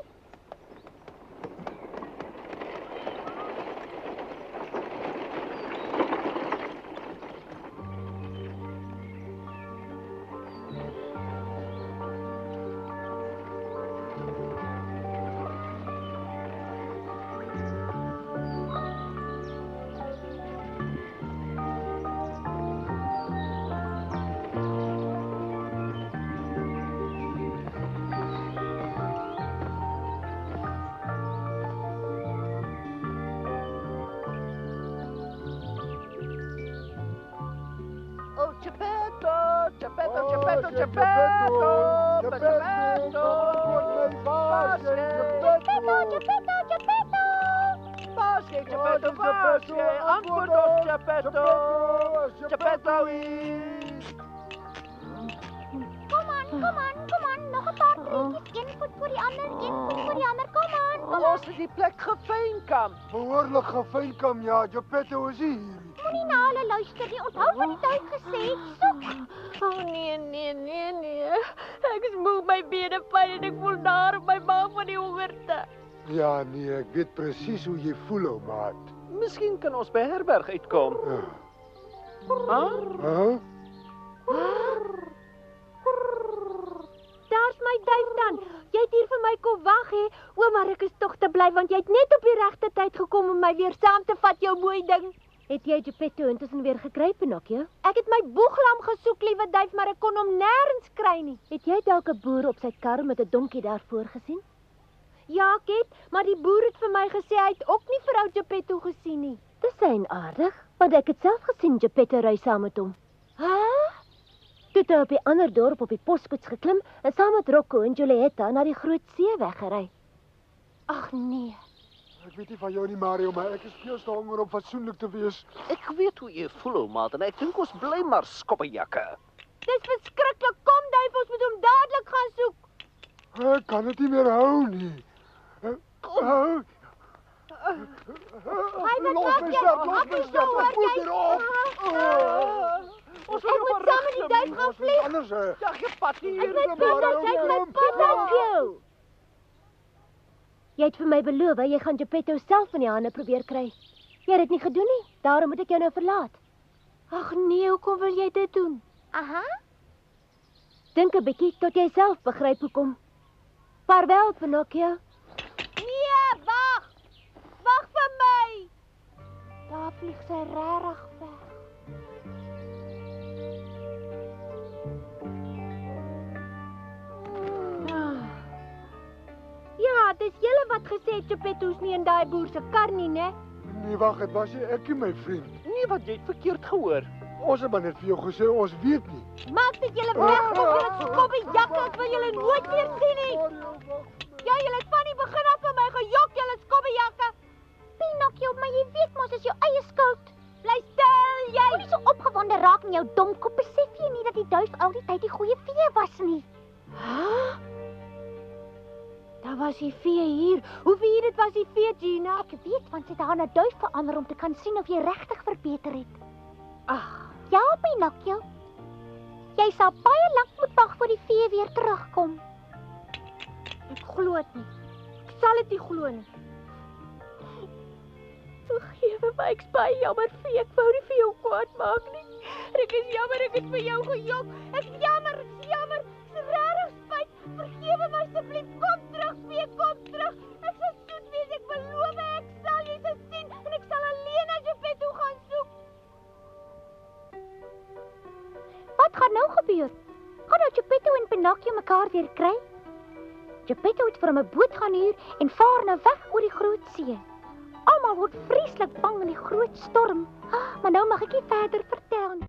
Speaker 1: Geppetto, Geppetto, Geppetto. Baasje, Geppetto, baasje. Antwoord ons, Geppetto. Geppetto is...
Speaker 4: Kom aan. Nog 'n paar treetjies. Een voet voor die ander, een voet voor die ander. Kom aan.
Speaker 1: Ons het die plek gefeinkam.
Speaker 2: Behoorlik gefeinkam, ja. Geppetto is hier.
Speaker 4: Moenie na hulle luister nie. Onthou wat die duif gesê het. Soek.
Speaker 3: Nee. Ek is moe, my bene pyn en ek voel naar op my maag van die hongerte.
Speaker 2: Ja, nee, ek weet presies hoe jy voel, ou maat.
Speaker 1: Miskien kan ons by herberg uitkom.
Speaker 2: Huh?
Speaker 3: Daar's my duif dan. Jy het hier vir my kom wag hè. O, maar ek is tog te bly want jy het net op die regte tyd gekom om my weer saam te vat, jou mooi ding. Het jy Geppetto intussen weer gekry, Pinocchio? Ek het my boeglam gesoek, liewe duif, maar ek kon hom nêrens kry nie. Het jy dalk 'n boer op sy kar met 'n donkie daarvoor gesien? Ja, ek het, maar die boer het vir my gesê hy het ook nie vir ou Geppetto gesien nie. Dis aardig, want ek het self gesien Geppetto ry saam met hom. Toe het hy op die ander dorp op die poskoets geklim en saam met Rocco en Giulietta na die groot see weggery. Ag nee.
Speaker 2: Ek weet nie van jou nie, Mario, maar ek is veel te honger om fatsoenlik te wees.
Speaker 1: Ek weet hoe jy voel, maat, en ek dink ons bly maar skoppejakke.
Speaker 3: Dis verskriklik. Kom duif, ons moet hom dadelik gaan soek.
Speaker 2: Ek kan dit nie meer hou nie.
Speaker 3: Hy het
Speaker 2: Los my stap, ek voel erop.
Speaker 1: Ons
Speaker 3: Ek moet saam met die duif gaan vlieg.
Speaker 2: Anders,
Speaker 1: Ja, jy pad hier.
Speaker 3: Ek my Pinocchio. Jy het vir my beloof, jy gaan Geppetto self in die hande probeer kry. Jy het dit nie gedoen nie, daarom moet ek jou nou verlaat. Ag nee, hoekom wil jy dit doen?
Speaker 4: Aha.
Speaker 3: Dink 'n bietjie tot jy self begryp hoekom. Vaarwel, Pinocchio. Nee, wag! Wag vir my!
Speaker 4: Daar vlieg sy regtig weg.
Speaker 3: Ja, dis julle wat gesê het Geppetto's nie in daai boer se kar nie, né?
Speaker 2: Nee, wag, dit was nie ek nie, my vriend.
Speaker 1: Nee, wat jy het verkeerd gehoor.
Speaker 2: Ons het maar net vir jou gesê ons weet nie.
Speaker 3: Maak dit julle wegkom, julle skobbejakke, ek wil julle nooit weer sien nie. Ja, julle het van die begin af van my gejok, julle skobbejakke.
Speaker 4: Pinocchio, maar jy weet mos is jou eie skuld.
Speaker 3: Bly stil, jy.
Speaker 4: Moenie so opgewonde raak in jou domkop. Besef jy nie dat die duif al die tyd die goeie vee was nie?
Speaker 3: Daar was die vee hier. Hoe weet dit was die vee, Gina?
Speaker 4: Ek weet, want sy het haar na duif verander om te kan sien of jy regtig verbeter het.
Speaker 3: Ag,
Speaker 4: Ja, Pinocchio. Jy sal baie lank moet wag voor die vee weer terugkom.
Speaker 3: ek glo dit nie. Ek sal dit nie glo nie. Vergewe my, ek's baie jammer vir ek wou nie vir jou kwaad maak nie. Ek is jammer ek het vir jou gejok. Ek's jammer, ek's jammer. Ek's regtig spyt. Vergewe my asseblief. Kom terug, vee, kom terug. Ek sal soet wees, ek beloof ek sal jy se sien en ek sal alleen na Geppetto gaan soek.
Speaker 4: Wat gaan nou gebeur? Gaan nou Geppetto en Pinocchio mekaar weer kry? Geppetto het vir hom 'n boot gaan huur en vaar nou weg oor die groot see. Almal word vreeslik bang in die groot storm. Maar nou mag ek nie verder vertel nie.